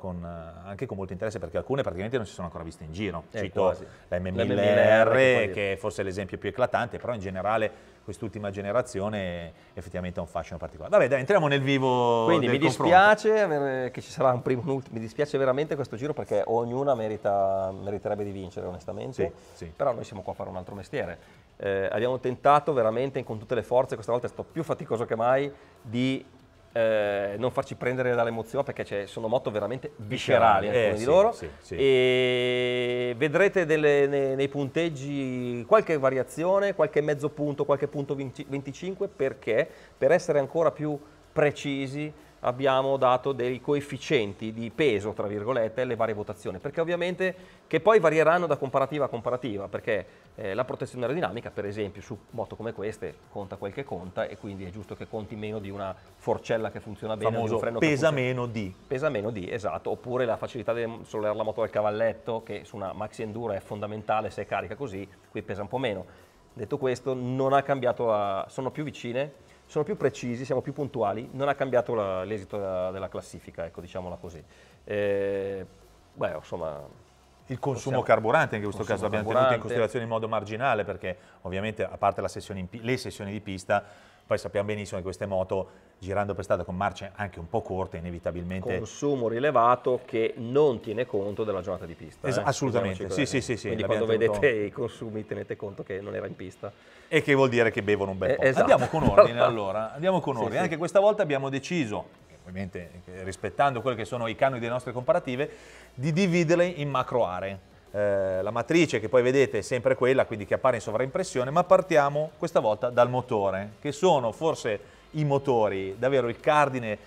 anche con molto interesse, perché alcune praticamente non si sono ancora viste in giro. Cito quasi. la La M1000R, che è forse l'esempio più eclatante, però in generale quest'ultima generazione effettivamente ha un fascino particolare. Vabbè, dai, entriamo nel vivo. Quindi del mi dispiace che ci sarà un primo, un ultimo, mi dispiace veramente questo giro, perché ognuna meriterebbe di vincere onestamente, Sì. però noi siamo qua a fare un altro mestiere. Abbiamo tentato veramente con tutte le forze, questa volta è stato più faticoso che mai, di non farci prendere dall'emozione, perché sono moto veramente viscerali alcune di loro, e vedrete nei punteggi qualche variazione, qualche mezzo punto, qualche punto 25, perché per essere ancora più precisi abbiamo dato dei coefficienti di peso, tra virgolette, alle varie votazioni, perché ovviamente che poi varieranno da comparativa a comparativa, perché la protezione aerodinamica, per esempio, su moto come queste conta quel che conta, e quindi è giusto che conti meno di una forcella che funziona bene, famoso di un freno pesa che funziona. meno di. Pesa meno di, esatto, oppure la facilità di sollevare la moto dal cavalletto, che su una Maxi Enduro è fondamentale, se è carica così, qui pesa un po' meno. Detto questo, non ha cambiato, sono più vicine, sono più precisi, siamo più puntuali, non ha cambiato l'esito della classifica, ecco, diciamola così. Insomma, il consumo carburante, in questo caso abbiamo tenuto in considerazione in modo marginale, perché ovviamente a parte le sessioni di pista, poi sappiamo benissimo che queste moto, girando per strada con marce anche un po' corte, inevitabilmente... Consumo rilevato che non tiene conto della giornata di pista. Assolutamente, sì. Quindi quando vedete i consumi tenete conto che non era in pista. E che vuol dire che bevono un bel po'. Esatto. Andiamo con ordine allora, andiamo con ordine. Sì. Anche questa volta abbiamo deciso, ovviamente rispettando quelli che sono i canoni delle nostre comparative, di dividerle in macro aree. La matrice che poi vedete è sempre quella, quindi che appare in sovraimpressione, ma partiamo questa volta dal motore, che sono forse i motori, davvero il cardine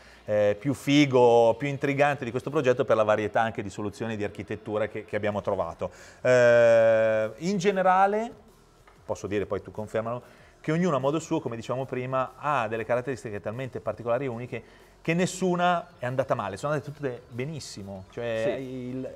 più figo, più intrigante di questo progetto, per la varietà anche di soluzioni di architettura che abbiamo trovato. In generale, posso dire, poi tu confermalo, che ognuno a modo suo, come dicevamo prima, ha delle caratteristiche talmente particolari e uniche che nessuna è andata male, sono andate tutte benissimo. Cioè,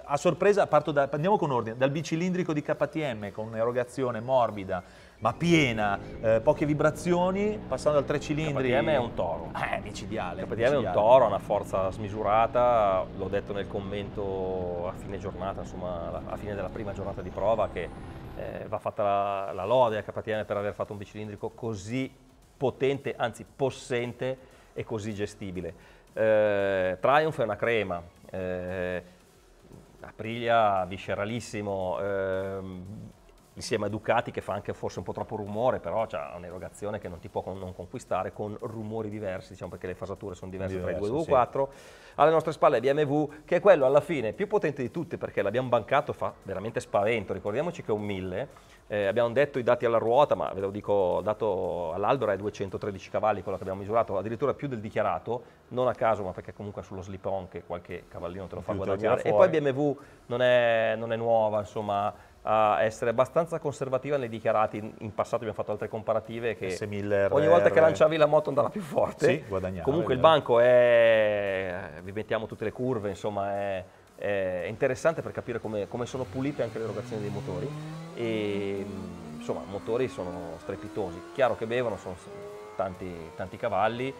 a sorpresa, andiamo con ordine, dal bicilindrico di KTM con un'erogazione morbida ma piena, poche vibrazioni, passando dal 3 cilindri. KTM è un toro. Micidiale. KTM è un toro, ha una forza smisurata, l'ho detto nel commento a fine giornata, insomma a fine della prima giornata di prova, che va fatta la lode a KTM per aver fatto un bicilindrico così potente, anzi possente e così gestibile. Triumph è una crema, Aprilia visceralissimo, insieme a Ducati che fa anche forse un po' troppo rumore, però ha un'erogazione che non ti può non conquistare, con rumori diversi, diciamo, perché le fasature sono diverse tra i 2 e 4. Alle nostre spalle BMW, che è quello alla fine più potente di tutti, perché l'abbiamo bancato, fa veramente spavento. Ricordiamoci che è un 1000, abbiamo detto i dati alla ruota, ma ve lo dico, dato all'albero è 213 cavalli quello che abbiamo misurato, addirittura più del dichiarato, non a caso, ma perché comunque sullo slip-on che qualche cavallino te lo fa guadagnare. E poi BMW non è nuova, insomma, a essere abbastanza conservativa nei dichiarati. In passato abbiamo fatto altre comparative che ogni volta che lanciavi la moto andava più forte. Sì, guadagnava. Comunque il banco vi mettiamo tutte le curve, insomma è interessante per capire come sono pulite anche le erogazioni dei motori, e insomma i motori sono strepitosi. Chiaro che bevono, sono tanti cavalli,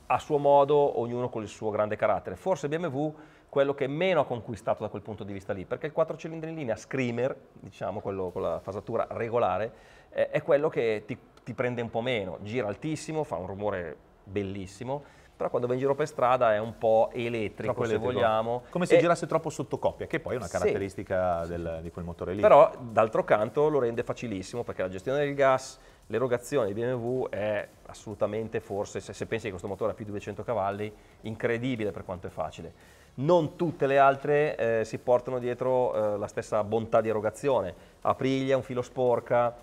a suo modo, ognuno con il suo grande carattere. Forse BMW quello che meno ha conquistato da quel punto di vista lì, perché il 4 cilindri in linea Screamer, diciamo quello con la fasatura regolare, è quello che ti prende un po' meno, gira altissimo, fa un rumore bellissimo, però quando va in giro per strada è un po' elettrico, Troppo se elettrico. vogliamo. Come se girasse troppo sotto coppia, che poi è una Sì. caratteristica di quel motore lì. Però d'altro canto lo rende facilissimo perché la gestione del gas, l'erogazione di BMW è assolutamente, forse, se pensi che questo motore ha più di 200 cavalli, incredibile per quanto è facile. Non tutte le altre si portano dietro la stessa bontà di erogazione. Aprilia, un filo sporca,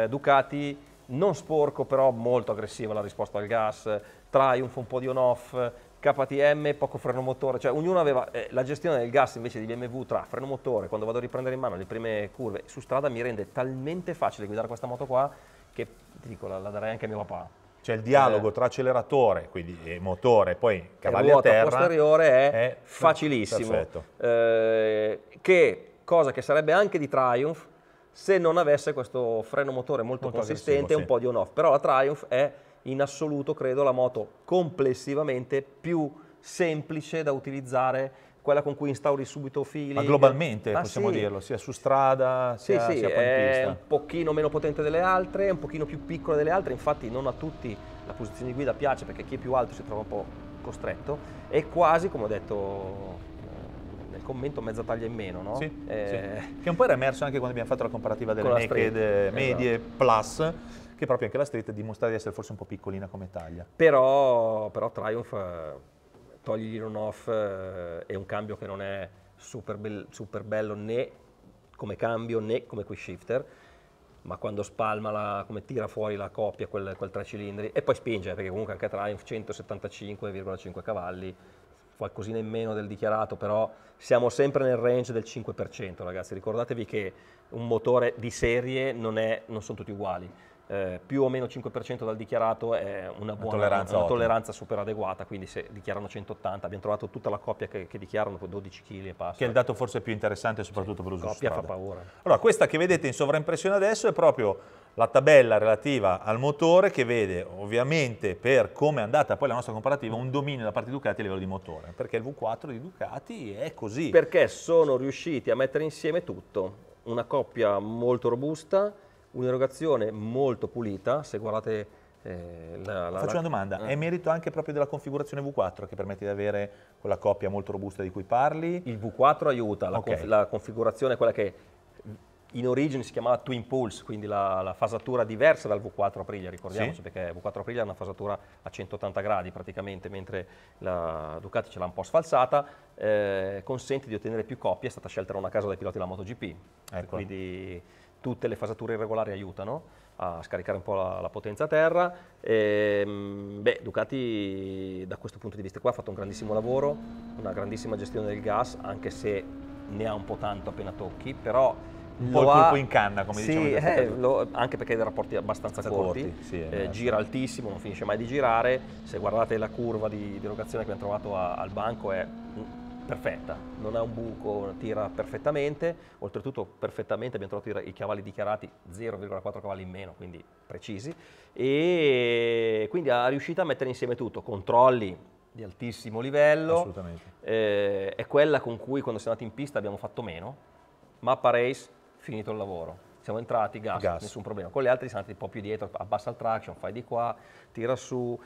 Ducati non sporco però molto aggressiva la risposta al gas, Triumph un po' di on-off, KTM poco freno motore, cioè ognuno aveva la gestione del gas invece di BMW tra freno motore, quando vado a riprendere in mano le prime curve su strada mi rende talmente facile guidare questa moto qua che ti dico la darei anche a mio papà. C'è il dialogo tra acceleratore, quindi motore, poi cavalli a ruota terra. posteriore è facilissimo. Perfetto. Che cosa che sarebbe anche di Triumph se non avesse questo freno motore molto consistente e un po' di on-off. Però la Triumph è in assoluto, credo, la moto complessivamente più semplice da utilizzare, quella con cui instauri subito fili. Ma globalmente possiamo dirlo, sia su strada sia poi in pista. È un pochino meno potente delle altre, è un pochino più piccola delle altre, infatti non a tutti la posizione di guida piace perché chi è più alto si trova un po' costretto, è quasi, come ho detto nel commento, mezza taglia in meno, no? Sì, che un po' era emerso anche quando abbiamo fatto la comparativa delle naked medie plus, che proprio anche la street dimostra di essere forse un po' piccolina come taglia. Però Triumph togli l'on-off è un cambio che non è super bello né come cambio né come quick shifter, ma quando spalma, come tira fuori la coppia, quel 3 cilindri, e poi spinge, perché comunque anche Triumph 175,5 cavalli, qualcosina in meno del dichiarato, però siamo sempre nel range del 5%, ragazzi. Ricordatevi che un motore di serie non sono tutti uguali. Più o meno 5% dal dichiarato è una buona tolleranza super adeguata, quindi se dichiarano 180, abbiamo trovato tutta la coppia che dichiarano 12 kg e passa. Che è il dato forse più interessante soprattutto per l'uso su strada. La coppia fa paura. Allora, questa che vedete in sovraimpressione adesso è proprio la tabella relativa al motore, che vede ovviamente, per come è andata poi la nostra comparativa, un dominio da parte di Ducati a livello di motore, perché il V4 di Ducati è così. Perché sono riusciti a mettere insieme tutto, una coppia molto robusta, un'erogazione molto pulita. Se guardate Faccio una domanda, è merito anche proprio della configurazione V4 che permette di avere quella coppia molto robusta di cui parli? Il V4 aiuta, la configurazione è quella che in origine si chiamava Twin Pulse, quindi la fasatura diversa dal V4 Aprilia, ricordiamoci, perché V4 Aprilia è una fasatura a 180 gradi praticamente, mentre la Ducati ce l'ha un po' sfalsata, consente di ottenere più coppie, è stata scelta da una casa dai piloti della MotoGP, quindi tutte le fasature irregolari aiutano a scaricare un po' la potenza a terra. Ducati da questo punto di vista qua ha fatto un grandissimo lavoro, una grandissima gestione del gas, anche se ne ha un po' tanto appena tocchi, però un po' il colpo in canna, come diciamo. Anche perché ha dei rapporti abbastanza corti, gira altissimo, non finisce mai di girare. Se guardate la curva di erogazione che abbiamo trovato al banco è perfetta, non ha un buco, tira perfettamente, oltretutto perfettamente abbiamo trovato i cavalli dichiarati 0,4 cavalli in meno, quindi precisi, e quindi ha riuscito a mettere insieme tutto, controlli di altissimo livello. Assolutamente. È quella con cui quando siamo andati in pista abbiamo fatto meno, mappa race, finito il lavoro. Siamo entrati, gas, nessun problema. Con le altre siamo andati un po' più dietro, abbassa il traction, fai di qua, tira su,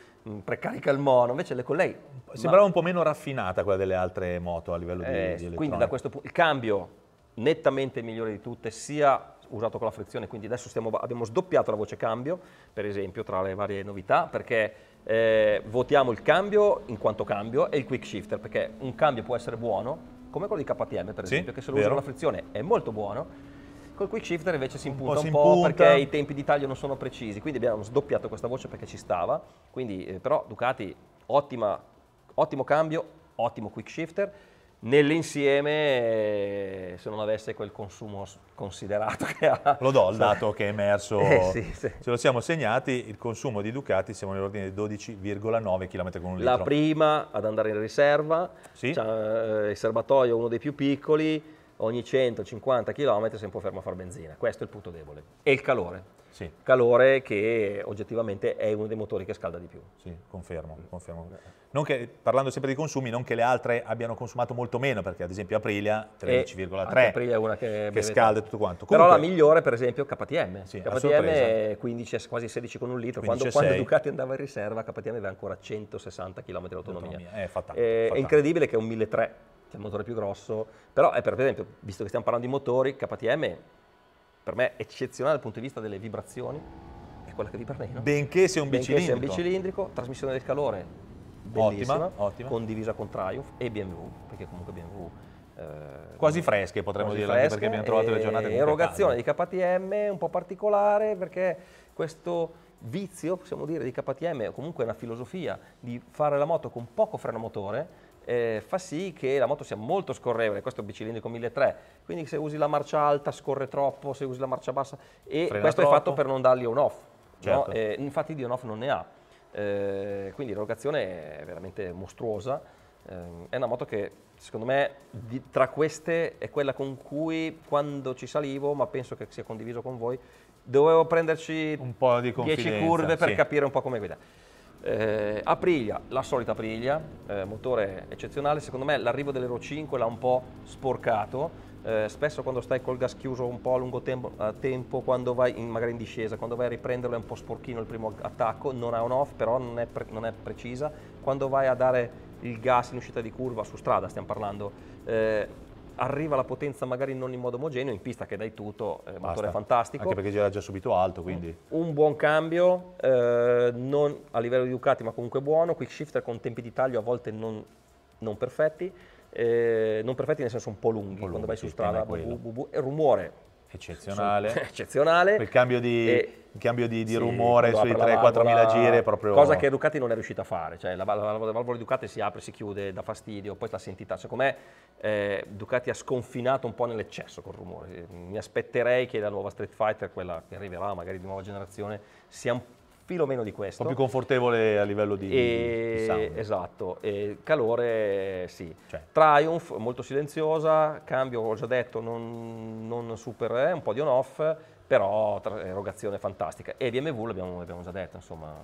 precarica il mono. Invece con lei sembrava un po' meno raffinata quella delle altre moto a livello di elettronica. Quindi da questo punto il cambio nettamente migliore di tutte, sia usato con la frizione, quindi adesso abbiamo sdoppiato la voce cambio, per esempio, tra le varie novità, perché votiamo il cambio in quanto cambio e il quick shifter, perché un cambio può essere buono, come quello di KTM per esempio, che se lo usa con la frizione è molto buono. Col quick shifter invece si impunta un po' perché i tempi di taglio non sono precisi, quindi abbiamo sdoppiato questa voce perché ci stava. Quindi però Ducati ottimo cambio, ottimo quick shifter, nell'insieme se non avesse quel consumo considerato che ha. Lo do il dato che è emerso, sì. Ce lo siamo segnati, il consumo di Ducati siamo nell'ordine di 12,9 km con un litro. La prima ad andare in riserva, il serbatoio è uno dei più piccoli, ogni 150 km sei un po' fermo a far benzina, questo è il punto debole. E il calore. Sì. calore che oggettivamente è uno dei motori che scalda di più. Sì, confermo. Non che, parlando sempre di consumi, non che le altre abbiano consumato molto meno, perché ad esempio Aprilia 13,3 Aprilia è una che scalda e tutto quanto. Però Comunque, la migliore per esempio KTM. Sì, a KTM sorpresa. è 15, quasi 16 con un litro, 15 quando 6. Ducati andava in riserva KTM aveva ancora 160 km di autonomia. Fa tanto, È fa tanto. incredibile che è un 1300, che è il motore più grosso, però per esempio, visto che stiamo parlando di motori, KTM per me è eccezionale dal punto di vista delle vibrazioni, è quella che vibra meno. Benché sia un bicilindrico. bicilindrico, trasmissione del calore bellissima, Ottima. condivisa con Triumph e BMW, perché comunque BMW Quasi fresche potremmo dire, anche perché abbiamo trovato le giornate comunque erogazione calde. di KTM un po' particolare, perché questo vizio, possiamo dire, di KTM, o comunque una filosofia di fare la moto con poco freno motore, fa sì che la moto sia molto scorrevole. Questo è un bicilindrico 1300, quindi se usi la marcia alta scorre troppo, se usi la marcia bassa, e Frena questo troppo. è fatto per non dargli on-off, Certo. no? Infatti di on-off non ne ha, quindi l'erogazione è veramente mostruosa. È una moto che secondo me tra queste è quella con cui, quando ci salivo, ma penso che sia condiviso con voi, dovevo prenderci Un po' di 10 confidenza, curve per sì. capire un po' come guidare. Aprilia, la solita Aprilia, motore eccezionale. Secondo me l'arrivo dell'Euro 5 l'ha un po' sporcato. Spesso quando stai col gas chiuso un po' a lungo tempo, quando vai magari in discesa, quando vai a riprenderlo è un po' sporchino il primo attacco, non ha on-off, però non è precisa. Quando vai a dare il gas in uscita di curva su strada, stiamo parlando, arriva la potenza magari non in modo omogeneo, in pista che dai tutto, il motore è fantastico. Anche perché gira già subito alto, quindi... Un buon cambio, non a livello di Ducati ma comunque buono, quick shifter con tempi di taglio a volte non perfetti, non perfetti nel senso un po' lunghi, quando vai su strada, e rumore eccezionale. Il cambio di rumore sui 3-4 mila giri è proprio... Cosa che Ducati non è riuscita a fare, cioè la valvola di Ducati si apre, si chiude, dà fastidio, poi la sentita. Secondo me Ducati ha sconfinato un po' nell'eccesso col rumore. Mi aspetterei che la nuova Street Fighter, quella che arriverà magari di nuova generazione, sia un filo meno di questo. Un po' più confortevole a livello di sound. Esatto, calore sì. Cioè. Triumph molto silenziosa, cambio ho già detto non super, un po' di on-off, però erogazione fantastica. E BMW l'abbiamo già detto, insomma,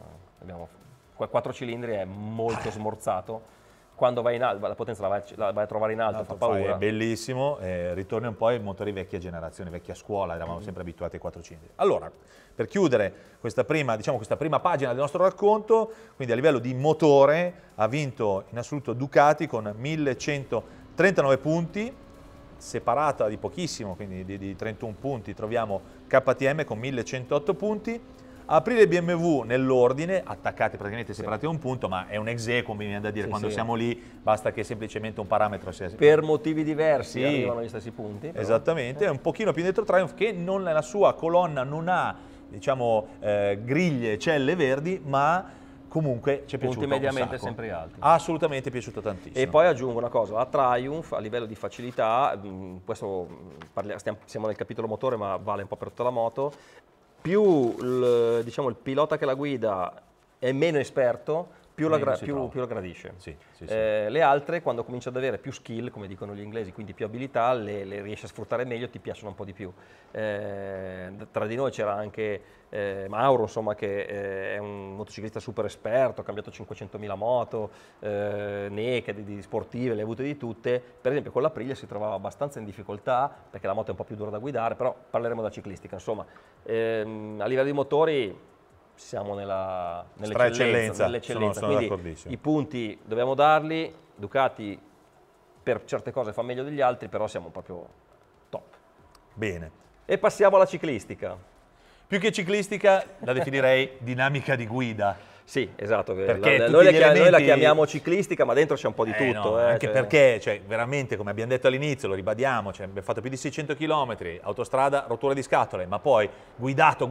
4 cilindri è molto smorzato. Quando vai in alto, la potenza la vai a trovare in alto, fa paura. È bellissimo, ritorna un po' ai motori vecchia generazione, vecchia scuola, eravamo sempre abituati ai 4 cilindri. Allora, per chiudere questa prima pagina del nostro racconto, quindi a livello di motore ha vinto in assoluto Ducati con 1139 punti, separata di pochissimo, quindi di 31 punti, troviamo KTM con 1108 punti. Aprilia e BMW nell'ordine, attaccati praticamente separati da un punto, ma è un ex aequo, mi viene da dire, quando siamo lì basta che semplicemente un parametro sia... Per motivi diversi arrivano agli stessi punti. Però. Esattamente, è un pochino più indietro Triumph, che nella sua colonna non ha, diciamo, griglie, celle verdi, ma comunque ci è piaciuto punti mediamente un sacco. sempre alti. Assolutamente piaciuto tantissimo. E poi aggiungo una cosa, la Triumph a livello di facilità, questo siamo nel capitolo motore ma vale un po' per tutta la moto, più diciamo, il pilota che la guida è meno esperto, più la gradisce. Sì. Le altre, quando comincia ad avere più skill, come dicono gli inglesi, quindi più abilità, le riesci a sfruttare meglio, ti piacciono un po' di più. Tra di noi c'era anche Mauro, insomma, che è un motociclista super esperto, ha cambiato 500.000 moto, neche, di sportive, le ha avute di tutte. Per esempio con l'Aprilia si trovava abbastanza in difficoltà, perché la moto è un po' più dura da guidare, però parleremo da ciclistica. Insomma, a livello di motori siamo nell'eccellenza, quindi i punti dobbiamo darli. Ducati per certe cose fa meglio degli altri, però siamo proprio top. Bene. E passiamo alla ciclistica. Più che ciclistica la definirei dinamica di guida. Sì, esatto, Perché noi la chiamiamo ciclistica, ma dentro c'è un po' di tutto. No, anche perché, veramente, come abbiamo detto all'inizio, lo ribadiamo, abbiamo fatto più di 600 km, autostrada, rottura di scatole, ma poi guidato,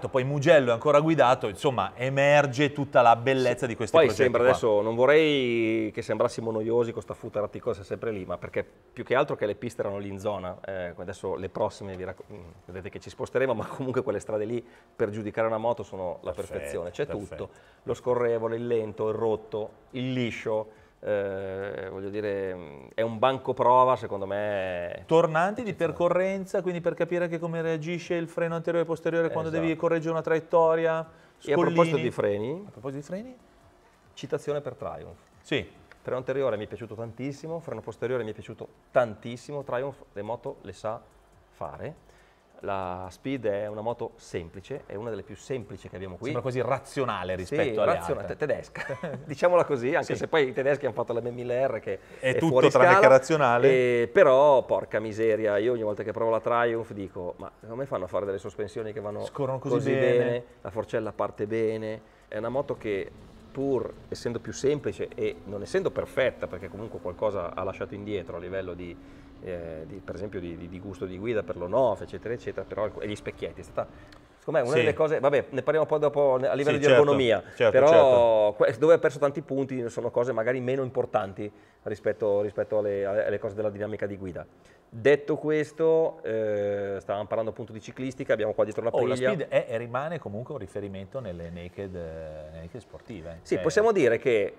poi Mugello è ancora guidato, insomma, emerge tutta la bellezza di questi progetti. Poi sembra, adesso, non vorrei che sembrassimo noiosi con sta futteraticosa sempre lì, ma perché più che altro che le piste erano lì in zona, adesso le prossime vedete che ci sposteremo, ma comunque quelle strade lì per giudicare una moto sono la perfezione, c'è tutto. Lo scorrevole, il lento, il rotto, il liscio, voglio dire, è un banco prova, secondo me. Tornanti di percorrenza, quindi per capire anche come reagisce il freno anteriore e posteriore quando devi correggere una traiettoria. E a proposito di freni, citazione per Triumph. Sì. Freno anteriore mi è piaciuto tantissimo, freno posteriore mi è piaciuto tantissimo, Triumph le moto le sa fare. La Speed è una moto semplice, è una delle più semplici che abbiamo qui. Sembra quasi razionale rispetto alle altre. Tedesca, diciamola così, anche se poi i tedeschi hanno fatto la M1000R che è tutto fuori tranne scala, che razionale. però, porca miseria, io ogni volta che provo la Triumph dico, ma come fanno a fare delle sospensioni che vanno scorrono così bene, la forcella parte bene? È una moto che, pur essendo più semplice e non essendo perfetta, perché comunque qualcosa ha lasciato indietro a livello per esempio di gusto di guida per l'on-off, eccetera, eccetera, però e gli specchietti, è stata, secondo me, una delle cose, vabbè, ne parliamo poi dopo a livello di ergonomia, però dove ha perso tanti punti sono cose magari meno importanti rispetto alle cose della dinamica di guida. Detto questo, stavamo parlando appunto di ciclistica, abbiamo qua dietro l'Aprilia. La Speed è e rimane comunque un riferimento nelle naked sportive. Sì, possiamo dire che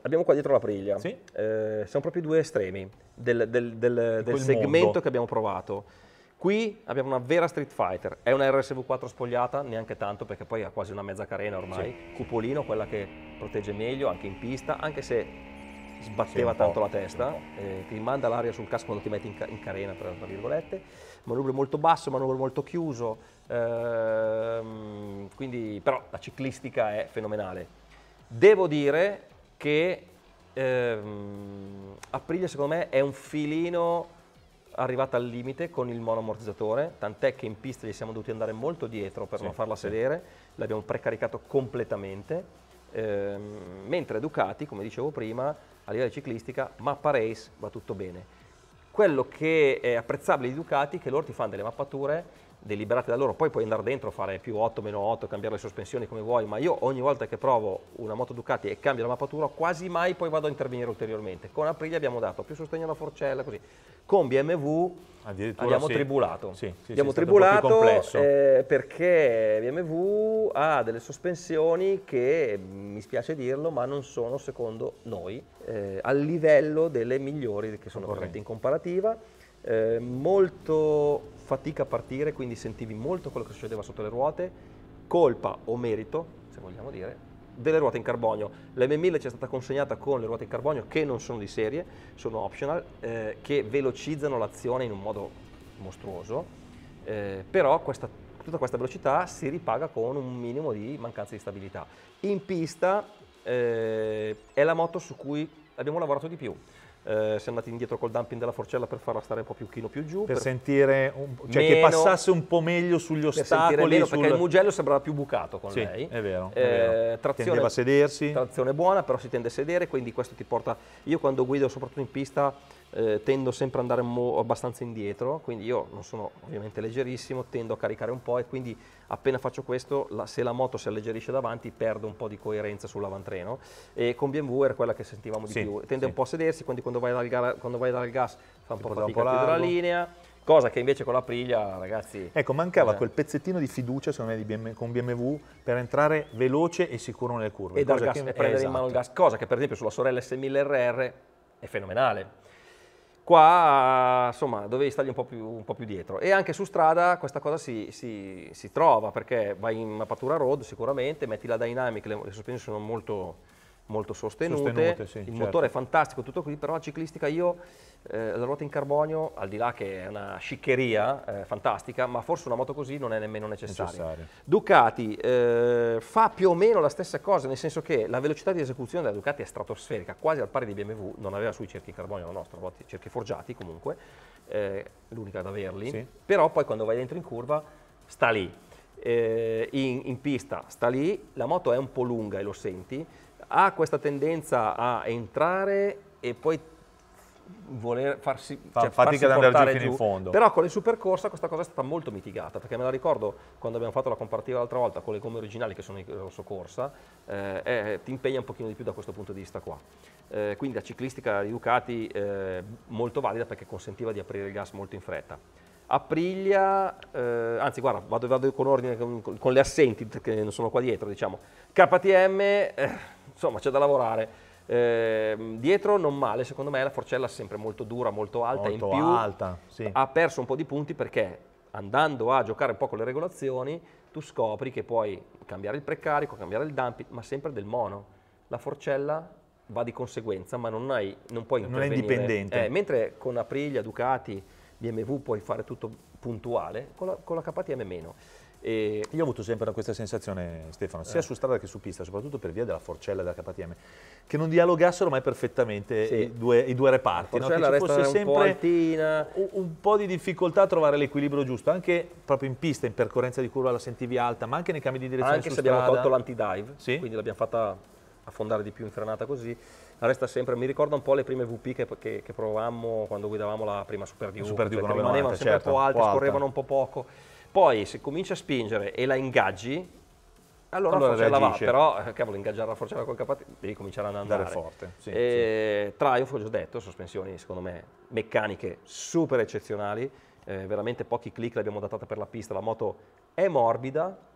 abbiamo qua dietro l'Aprilia, sì? Sono proprio due estremi del segmento mondo che abbiamo provato. Qui abbiamo una vera Street Fighter, è una RSV4 spogliata, neanche tanto perché poi ha quasi una mezza carena ormai, sì. Cupolino, quella che protegge meglio anche in pista, anche se sbatteva tanto la testa, ti manda l'aria sul casco quando ti metti in carena, tra virgolette, manubrio molto basso, manubrio molto chiuso, quindi però la ciclistica è fenomenale. Devo dire che Aprilia secondo me è un filino arrivata al limite con il monoammortizzatore, tant'è che in pista gli siamo dovuti andare molto dietro per non farla sedere, l'abbiamo precaricato completamente, mentre Ducati, come dicevo prima, a livello di ciclistica, mappa race va tutto bene. Quello che è apprezzabile di Ducati è che loro ti fanno delle mappature deliberate da loro, poi puoi andare dentro, fare più 8, meno 8, cambiare le sospensioni come vuoi, ma io ogni volta che provo una moto Ducati e cambio la mappatura quasi mai poi vado a intervenire ulteriormente. Con Aprilia abbiamo dato più sostegno alla forcella, così. Con BMW abbiamo tribulato, abbiamo tribulato perché BMW ha delle sospensioni che, mi spiace dirlo, ma non sono secondo noi al livello delle migliori che sono presenti in comparativa, molto fatica a partire, quindi sentivi molto quello che succedeva sotto le ruote, colpa o merito, se vogliamo dire, delle ruote in carbonio. La M1000 ci è stata consegnata con le ruote in carbonio che non sono di serie, sono optional, che velocizzano l'azione in un modo mostruoso, però tutta questa velocità si ripaga con un minimo di mancanza di stabilità. In pista è la moto su cui abbiamo lavorato di più. Siamo andati indietro col dumping della forcella per farla stare un po' più più giù, per sentire che passasse un po' meglio sugli ostacoli, meno, perché il Mugello sembrava più bucato con lei. È vero, tendeva a sedersi, trazione buona, però si tende a sedere, quindi questo ti porta, io quando guido soprattutto in pista tendo sempre ad andare abbastanza indietro, quindi io non sono ovviamente leggerissimo, tendo a caricare un po' e quindi appena faccio questo, se la moto si alleggerisce davanti perdo un po' di coerenza sull'avantreno, e con BMW era quella che sentivamo di più, tende un po' a sedersi, quindi quando vai a dare il gas fa un po' fatica a chiudere la linea, cosa che invece con l'Aprilia, ragazzi... Ecco, mancava quel pezzettino di fiducia secondo me con BMW per entrare veloce e sicuro nelle curve. E prendere in mano il gas, cosa che per esempio sulla Sorella S1000RR è fenomenale. Qua insomma dovevi stargli un po' più dietro, e anche su strada questa cosa si trova, perché vai in mappatura road sicuramente, metti la dynamic, le sospensioni sono molto sostenute, il motore è fantastico, tutto qui, però la ciclistica la ruota in carbonio, al di là che è una sciccheria fantastica, ma forse una moto così non è nemmeno necessaria. Ducati fa più o meno la stessa cosa, nel senso che la velocità di esecuzione della Ducati è stratosferica, quasi al pari di BMW, non aveva sui cerchi carbonio la nostra, cerchi forgiati comunque, l'unica ad averli, però poi quando vai dentro in curva sta lì, in pista sta lì, la moto è un po' lunga e lo senti, ha questa tendenza a entrare e poi voler farsi fatica ad andare giù fino in fondo. Però con il supercorsa questa cosa è stata molto mitigata, perché me la ricordo quando abbiamo fatto la comparativa l'altra volta con le gomme originali che sono in rosso corsa, ti impegna un pochino di più da questo punto di vista qua. Quindi la ciclistica di Ducati molto valida, perché consentiva di aprire il gas molto in fretta. Aprilia, anzi guarda, vado con ordine con le assenti che non sono qua dietro, diciamo. KTM, insomma c'è da lavorare. Dietro non male, secondo me la forcella è sempre molto dura, molto alta, Molto in più alta, sì. ha perso un po' di punti perché andando a giocare un po' con le regolazioni tu scopri che puoi cambiare il precarico, cambiare il dumping, ma sempre del mono. La forcella va di conseguenza, ma non puoi Non è intervenire. indipendente. Mentre con Aprilia, Ducati, BMW puoi fare tutto puntuale, con la KTM meno. Io ho avuto sempre questa sensazione, Stefano, sia su strada che su pista, soprattutto per via della forcella e della KTM, che non dialogassero mai perfettamente Sì. i due reparti, La no? Che forcella ci fosse resta un po' sempre altina. un po' di difficoltà a trovare l'equilibrio giusto, anche proprio in pista, in percorrenza di curva la sentivi alta, ma anche nei cambi di direzione Anche su se abbiamo strada. tolto l'anti-dive, Sì? quindi l'abbiamo fatta affondare di più in frenata così, resta sempre, mi ricorda un po' le prime VP che provavamo quando guidavamo la prima Super Duke, Super Duke perché 990, rimanevano sempre certo, un po' alte, un po' alta. scorrevano un po' poco. Poi se cominci a spingere e la ingaggi, allora la forcella va, reagisce. però cavolo, ingaggiare la forcella col KT devi cominciare ad andare. forte, sì, Triumph, ho già detto, sospensioni secondo me meccaniche super eccezionali, veramente pochi click l'abbiamo adattata per la pista, la moto è morbida,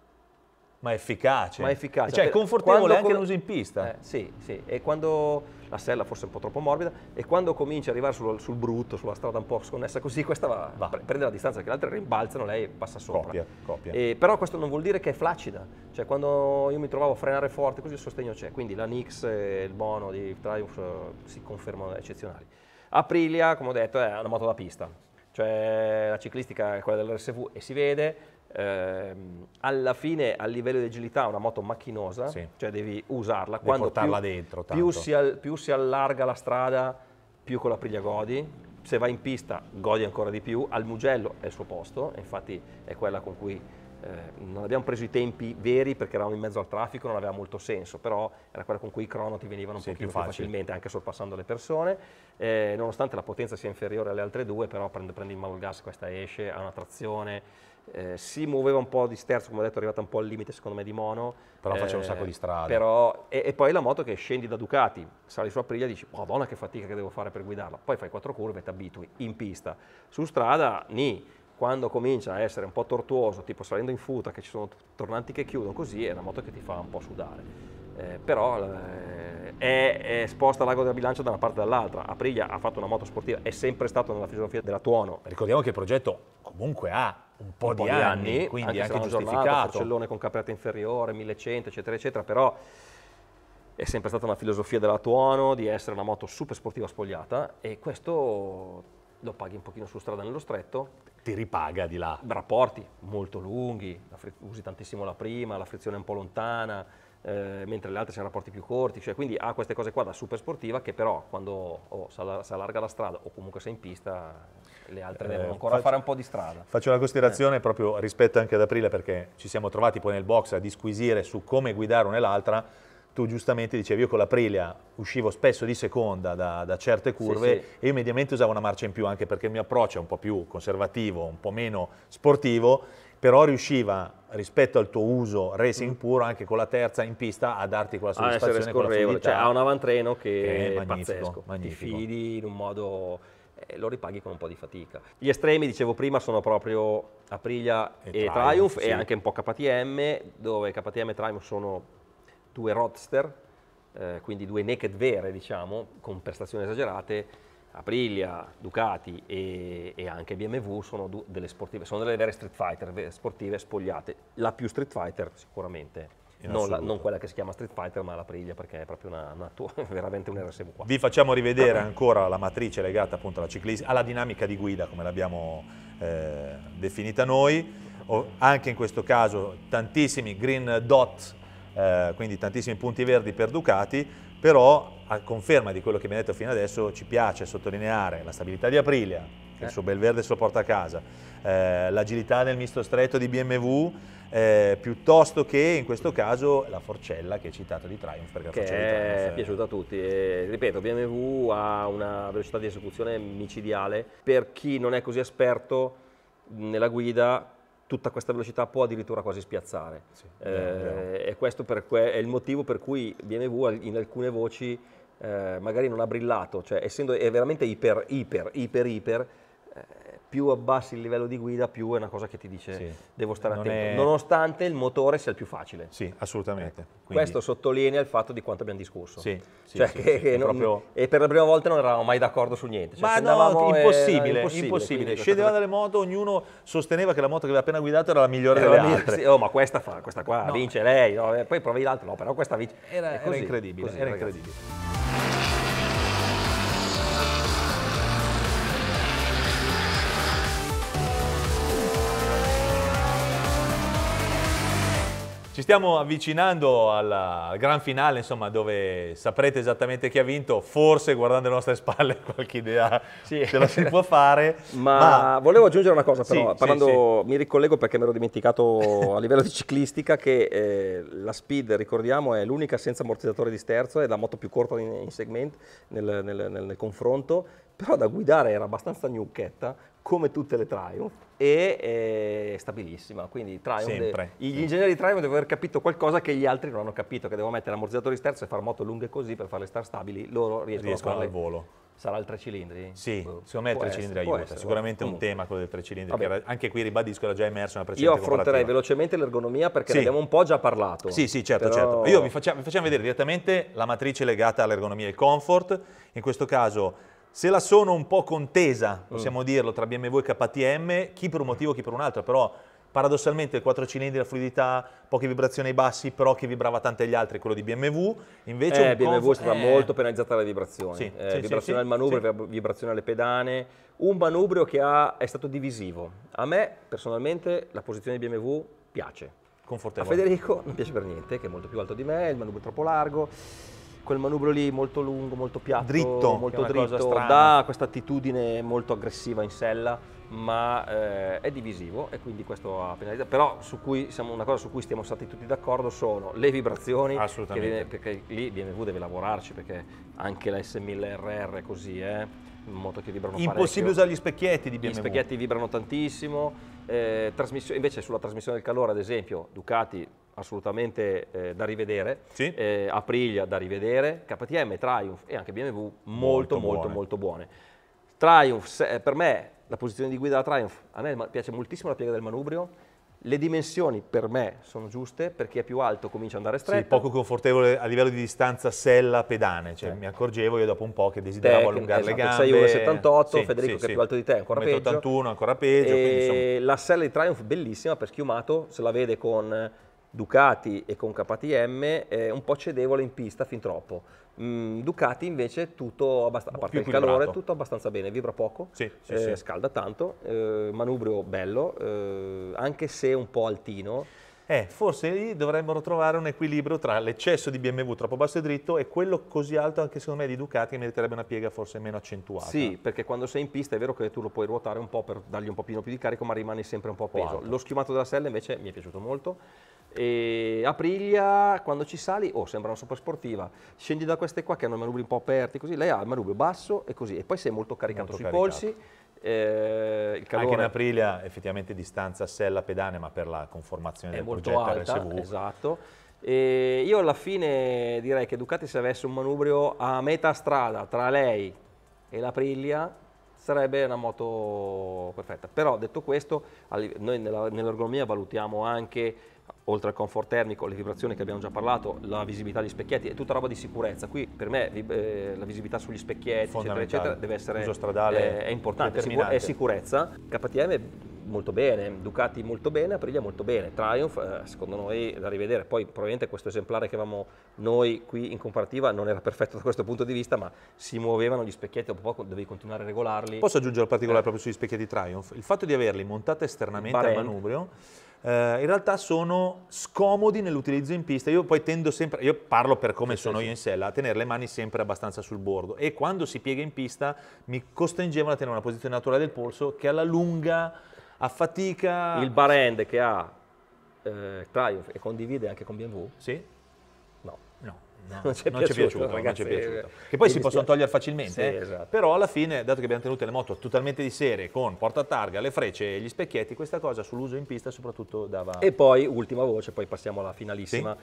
Ma efficace. ma efficace. Cioè, è confortevole Quando anche l'uso in pista. sì, sì, e quando la sella forse è un po' troppo morbida, e quando comincia ad arrivare sul brutto, sulla strada un po' sconnessa così, questa prende la distanza, che le altre rimbalzano, lei passa sopra. Copia. Però questo non vuol dire che è flaccida, cioè quando io mi trovavo a frenare forte così il sostegno c'è, quindi la Nix e il mono di Triumph si confermano eccezionali. Aprilia, come ho detto, è una moto da pista, cioè la ciclistica è quella dell'RSV e si vede. Alla fine a livello di agilità è una moto macchinosa, Sì. cioè devi usarla. Devi Quando portarla più, dentro più tanto. più si allarga la strada, più con l'Aprilia godi. Se vai in pista godi ancora di più. Al Mugello è il suo posto, infatti è quella con cui non abbiamo preso i tempi veri perché eravamo in mezzo al traffico, non aveva molto senso, però era quella con cui i cronoti venivano un Sì, pochino più più facili. facilmente, anche sorpassando le persone. Nonostante la potenza sia inferiore alle altre due, però prendi in mano il gas, questa esce, ha una trazione. Si muoveva un po' di sterzo, come ho detto, è arrivata un po' al limite secondo me di mono. Però faceva un sacco di strade. Però, e poi la moto che scendi da Ducati, sali su Aprilia e dici, madonna che fatica che devo fare per guidarla. Poi fai 4 curve e ti abitui in pista. Su strada, quando comincia a essere un po' tortuoso, tipo salendo in futa, che ci sono tornanti che chiudono, così è una moto che ti fa un po' sudare. Però è esposta all'ago della bilancia da una parte e dall'altra. Aprilia ha fatto una moto sportiva, è sempre stato nella filosofia della Tuono. Ricordiamo che il progetto comunque ha un po' di anni, quindi anche anche se giornata, giustificato. Forcellone con capriata inferiore, 1100, eccetera, eccetera, però è sempre stata una filosofia della Tuono di essere una moto super sportiva spogliata, e questo lo paghi un pochino su strada nello stretto. Ti ripaga di là. Rapporti molto lunghi, usi tantissimo la prima, la frizione è un po' lontana, mentre le altre sono rapporti più corti, cioè, quindi ha queste cose qua da super sportiva che però quando si allarga la strada o comunque sei in pista, le altre devono ancora fare un po' di strada. Faccio una considerazione proprio rispetto anche ad Aprilia, perché ci siamo trovati poi nel box a disquisire su come guidare una e l'altra. Tu giustamente dicevi, io con l'Aprilia uscivo spesso di seconda da certe curve, Sì, sì. e io mediamente usavo una marcia in più, anche perché il mio approccio è un po' più conservativo, un po' meno sportivo, però riusciva rispetto al tuo uso racing puro, anche con la terza in pista, a darti quella A essere soddisfazione, quella scorrevole, fluidità. cioè ha un avantreno che è è magnifico, pazzesco, magnifico. ti fidi in un modo, lo ripaghi con un po' di fatica. Gli estremi, dicevo prima, sono proprio Aprilia e Triumph, sì. e anche un po' KTM, dove KTM e Triumph sono due roadster, quindi due naked vere, diciamo, con prestazioni esagerate. Aprilia, Ducati e anche BMW sono delle sportive, sono delle vere street fighter, sportive spogliate. La più street fighter sicuramente, non quella che si chiama street fighter, ma l'Aprilia, perché è proprio veramente un RSV4. Vi facciamo rivedere ancora la matrice legata appunto alla ciclistica, alla dinamica di guida, come l'abbiamo definita noi. Anche in questo caso tantissimi green dot, quindi tantissimi punti verdi per Ducati, però a conferma di quello che abbiamo detto fino adesso ci piace sottolineare la stabilità di Aprilia, che il suo bel verde se lo porta a casa, l'agilità nel misto stretto di BMW, piuttosto che in questo caso la forcella che hai citato di Triumph, perché la che forcella di Triumph è piaciuta a tutti. E, ripeto, BMW ha una velocità di esecuzione micidiale. Per chi non è così esperto nella guida, tutta questa velocità può addirittura quasi spiazzare. Sì, vero. E questo è il motivo per cui BMW in alcune voci magari non ha brillato, cioè è veramente iper, più abbassi il livello di guida, più è una cosa che ti dice Sì. devo stare Non attento, è- nonostante il motore sia il più facile. Sì, assolutamente. Quindi- Questo sottolinea il fatto di quanto abbiamo discusso. Sì, sì, Cioè sì, che sì, è non- proprio- E per la prima volta non eravamo mai d'accordo su niente. Cioè, Ma se no, andavamo, impossibile, quindi impossibile. questa Scendeva cosa- dalle moto, ognuno sosteneva che la moto che aveva appena guidato era la migliore era delle la mia- altre. sì, oh, ma questa qua No. vince lei, no? Poi provi l'altro, no, però questa vince. Era, È era così, incredibile, così, era ragazzi. incredibile. Ci stiamo avvicinando al gran finale, insomma, dove saprete esattamente chi ha vinto. Forse, guardando le nostre spalle, qualche idea Sì. ce la si può fare. Ma volevo aggiungere una cosa, però, Sì, parlando, mi ricollego perché mi ero dimenticato a livello di ciclistica che la Speed, ricordiamo, è l'unica senza ammortizzatore di sterzo, è la moto più corta in segment nel confronto, però da guidare era abbastanza gnocchetta, come tutte le Triumph, e è stabilissima, quindi Triumph Sempre. gli ingegneri di Triumph devono aver capito qualcosa che gli altri non hanno capito, che devono mettere l'ammortizzatore di sterzo e fare moto lunghe così per farle star stabili, loro riescono a Riescono farle. al volo. Sarà il 3 cilindri? Sì, Boh, secondo me il può 3 cilindri essere, può aiuta, essere, sicuramente è un comunque. tema quello del 3 cilindri, Vabbè. che anche qui ribadisco era già emerso nella Io precedente affronterei comparativa. velocemente l'ergonomia perché Sì. ne abbiamo un po' già parlato. Sì, sì, certo, però- certo. Io vi facciamo vedere direttamente la matrice legata all'ergonomia e il comfort. In questo caso, se la sono un po' contesa, possiamo dirlo, tra BMW e KTM, chi per un motivo, chi per un altro, però paradossalmente il 4 cilindri, la fluidità, poche vibrazioni ai bassi, però che vibrava tanto agli altri, quello di BMW. Invece un BMW è comfort- stata molto penalizzata dalle vibrazioni. Sì, sì, Vibrazione sì, al manubrio, sì. vibrazione alle pedane. Un manubrio che è stato divisivo. A me, personalmente, la posizione di BMW piace. A confortevole. Federico non piace per niente, che è molto più alto di me, il manubrio è troppo largo. Quel manubrio lì molto lungo, molto piatto, Dritto, molto che è una cosa dritto, strana. dà questa attitudine molto aggressiva in sella, ma è divisivo e quindi questo ha penalizzato. Però una cosa su cui stiamo stati tutti d'accordo sono le vibrazioni, Assolutamente. perché lì BMW deve lavorarci, perché anche la S1000RR è così, moto che vibrano Impossibile parecchio. usare gli specchietti di BMW. Gli specchietti vibrano tantissimo, invece sulla trasmissione del calore, ad esempio, Ducati assolutamente da rivedere, Sì. Aprilia da rivedere, KTM, Triumph e anche BMW molto buone. buone. Triumph, per me, la posizione di guida della Triumph, a me piace moltissimo la piega del manubrio, le dimensioni per me sono giuste, per chi è più alto comincia ad andare Sì, stretto. poco confortevole a livello di distanza sella-pedane, cioè mi accorgevo io dopo un po' che desideravo allungare le gambe. Sei 1,78, Sì, Federico sì, che è sì. più alto di te, ancora 1,81 peggio. m, ancora peggio. Quindi, insomma, La sella di Triumph bellissima per schiumato, se la vede con Ducati e con KTM è un po' cedevole in pista fin troppo. Ducati invece tutto abbastanza, a parte più il calore, equilibrato. tutto abbastanza bene, vibra poco, Sì, sì, sì. scalda tanto, manubrio bello, anche se un po' altino. forse lì dovremmo trovare un equilibrio tra l'eccesso di BMW troppo basso e dritto e quello così alto anche secondo me di Ducati, che meriterebbe una piega forse meno accentuata. Sì, perché quando sei in pista è vero che tu lo puoi ruotare un po' per dargli un po' più di carico, ma rimani sempre un po' appeso. alto. Lo schiumato della sella invece mi è piaciuto molto. E Aprilia, quando ci sali, sembra una super sportiva. Scendi da queste qua che hanno i manubri un po' aperti, così lei ha il manubrio basso e così, e poi sei molto caricato Molto sui caricato. polsi. Il calore Anche in Aprilia effettivamente distanza sella-pedane, ma per la conformazione è del molto progetto alta, RSV. esatto. E io alla fine direi che Ducati, se avesse un manubrio a metà strada tra lei e l'Aprilia, sarebbe una moto perfetta. Però detto questo, noi nell'ergonomia valutiamo anche, oltre al comfort termico, le vibrazioni che abbiamo già parlato, la visibilità degli specchietti, è tutta roba di sicurezza. Qui per me la visibilità sugli specchietti, eccetera, eccetera, deve essere Uso stradale è importante, determinante. è sicurezza. KTM molto bene, Ducati molto bene, Aprilia molto bene, Triumph secondo noi da rivedere. Poi probabilmente questo esemplare che avevamo noi qui in comparativa non era perfetto da questo punto di vista, ma si muovevano gli specchietti, dopo poco dovevi continuare a regolarli. Posso aggiungere un particolare proprio sugli specchietti Triumph? Il fatto di averli montati esternamente al Barend. manubrio in realtà sono scomodi nell'utilizzo in pista. Io poi tendo sempre, io parlo per come sono io in sella, a tenere le mani sempre abbastanza sul bordo, e quando si piega in pista mi costringevano a tenere una posizione naturale del polso che alla lunga a fatica... Il barend che ha Triumph e condivide anche con BMW? Sì? No. No. non ci è piaciuto, ragazzi. Non ci è piaciuto. Che poi si possono togliere facilmente, sì, esatto. Però alla fine, dato che abbiamo tenuto le moto totalmente di serie, con portatarga, le frecce e gli specchietti, questa cosa sull'uso in pista soprattutto dava... E poi, ultima voce, poi passiamo alla finalissima,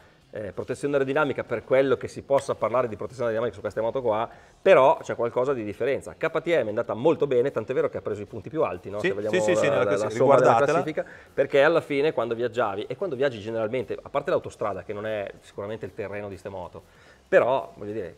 protezione aerodinamica, per quello che si possa parlare di protezione aerodinamica su queste moto qua, però c'è qualcosa di differenza. KTM è andata molto bene, tant'è vero che ha preso i punti più alti, no? Sì, Se vogliamo sì, la somma della classifica, perché alla fine quando viaggiavi, e quando viaggi generalmente, a parte l'autostrada che non è sicuramente il terreno di ste moto, però voglio dire,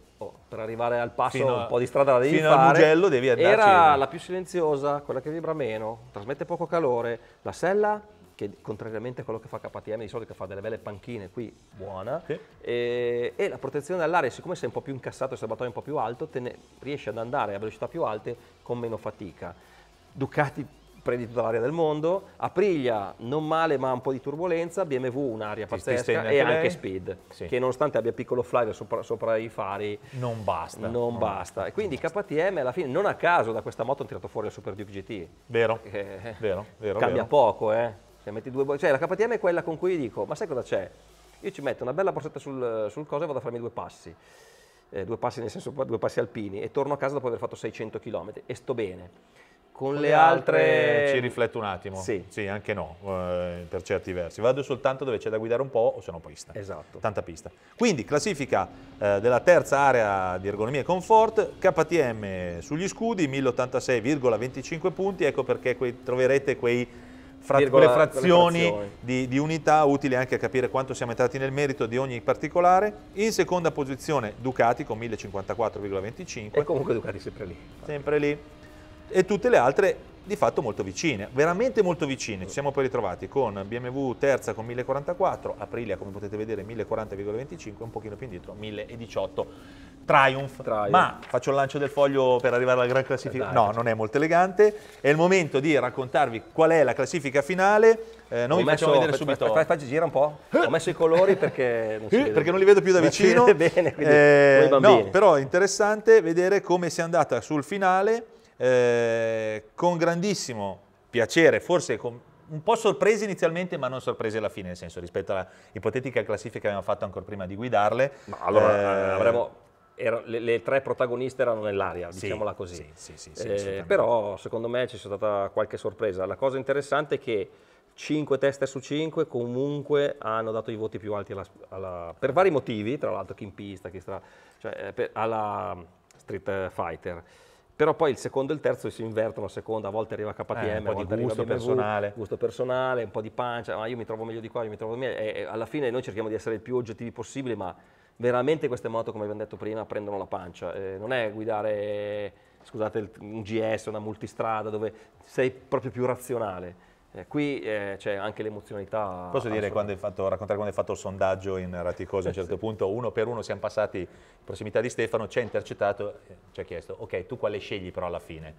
per arrivare al passo un po' di strada la devi fino fare. Fino al Mugello devi andarci. Era la più silenziosa, quella che vibra meno, trasmette poco calore, la sella, che contrariamente a quello che fa KTM di solito, che fa delle belle panchine, qui buona, sì. E la protezione dall'aria, siccome sei un po' più incassato, il serbatoio è un po' più alto, riesci ad andare a velocità più alte con meno fatica. Ducati prendi tutta l'aria del mondo, Aprilia non male ma un po' di turbolenza, BMW un'aria pazzesca e anche Speed, sì. Che nonostante abbia piccolo flyer sopra i fari non basta. Non basta. E quindi KTM alla fine, non a caso da questa moto hanno tirato fuori il Super Duke GT. Vero, vero. Cambia poco, Se metti cioè la KTM è quella con cui dico, ma sai cosa c'è? Io ci metto una bella borsetta sul coso e vado a farmi 2 passi. 2 passi nel senso 2 passi alpini e torno a casa dopo aver fatto 600 km e sto bene. Con le altre ci rifletto un attimo, sì, anche no, per certi versi. Vado soltanto dove c'è da guidare un po' o se no pista. Esatto. Tanta pista. Quindi classifica della terza area di ergonomia e comfort, KTM sugli scudi, 1086,25 punti, ecco perché troverete quelle frazioni di unità utili anche a capire quanto siamo entrati nel merito di ogni particolare. In seconda posizione Ducati con 1054,25. E comunque Ducati sempre lì. Sempre lì. E tutte le altre di fatto molto vicine, veramente molto vicine. Ci siamo poi ritrovati con BMW terza con 1044, Aprilia come potete vedere 1040,25, un pochino più indietro 1018. Triumph. Ma faccio il lancio del foglio per arrivare alla gran classifica. No, non è molto elegante. È il momento di raccontarvi qual è la classifica finale. Non vi facciamo vedere subito. Gira un po'. Ho messo i colori perché non li vedo più da vicino. Bene, quindi, no, però è interessante vedere come sia andata sul finale. Con grandissimo piacere, forse un po' sorpresi inizialmente ma non sorpresi alla fine, nel senso rispetto alla ipotetica classifica che abbiamo fatto ancora prima di guidarle. Ma allora le 3 protagoniste erano nell'aria, diciamola così. Sì, però secondo me ci sono stata qualche sorpresa. La cosa interessante è che 5 tester su 5 comunque hanno dato i voti più alti per vari motivi, tra l'altro chi in pista, alla Street Fighter. Però poi il secondo e il terzo si invertono a seconda, a volte arriva KTM, a volte arriva BMW, gusto personale, un po' di pancia, ma io mi trovo meglio di qua, io mi trovo meglio, e alla fine noi cerchiamo di essere il più oggettivi possibile, ma veramente queste moto, come abbiamo detto prima, prendono la pancia. Non è guidare, scusate, un GS, una multistrada, dove sei proprio più razionale. Qui c'è anche l'emozionalità. Posso dire, raccontare quando hai fatto il sondaggio in Raticosa, a un certo punto, uno per uno siamo passati in prossimità di Stefano, ci ha intercettato, ci ha chiesto, ok, tu quale scegli però alla fine?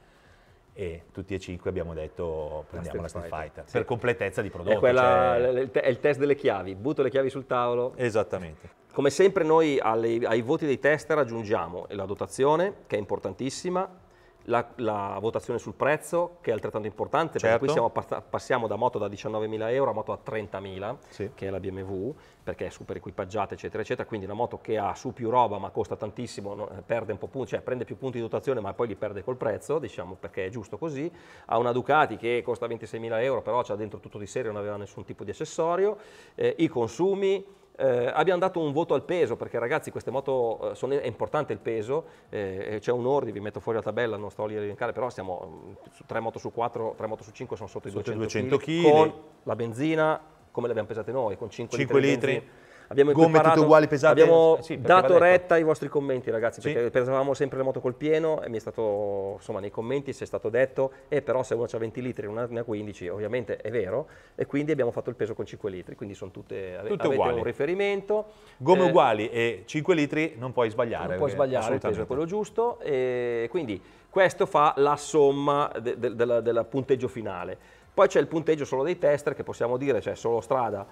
E tutti e 5 abbiamo detto, prendiamo la Street Fighter, per completezza di prodotto. È il test delle chiavi, butto le chiavi sul tavolo. Esattamente. Come sempre noi ai voti dei tester aggiungiamo la dotazione, che è importantissima, la votazione sul prezzo, che è altrettanto importante, perché qui passiamo da moto da 19.000 euro a moto a 30.000, che è la BMW, perché è super equipaggiata, eccetera, eccetera. Quindi una moto che ha su più roba ma costa tantissimo, perde un po' punti, cioè prende più punti di dotazione ma poi li perde col prezzo, diciamo, perché è giusto così. Ha una Ducati che costa 26.000 euro, però c'ha dentro tutto di serie, non aveva nessun tipo di accessorio, i consumi. Abbiamo dato un voto al peso, perché ragazzi queste moto è importante il peso, c'è un ordine, vi metto fuori la tabella, non sto lì a elencare, però siamo 3 moto su 4, 3 moto su 5 sono sotto i 200 kg, con la benzina come l'abbiamo pesate noi, con 5 litri. Abbiamo gomme tutte uguali pesate. Abbiamo dato retta ai vostri commenti, ragazzi, perché pesavamo sempre le moto col pieno e mi è stato, insomma, nei commenti si è stato detto, però se uno ha 20 litri e una ne ha 15, ovviamente è vero, e quindi abbiamo fatto il peso con 5 litri, quindi sono tutte uguali. Un riferimento. Gomme uguali e 5 litri non puoi sbagliare. Non puoi sbagliare, il peso è quello giusto, e quindi questo fa la somma del punteggio finale. Poi c'è il punteggio solo dei tester, che possiamo dire, cioè solo strada,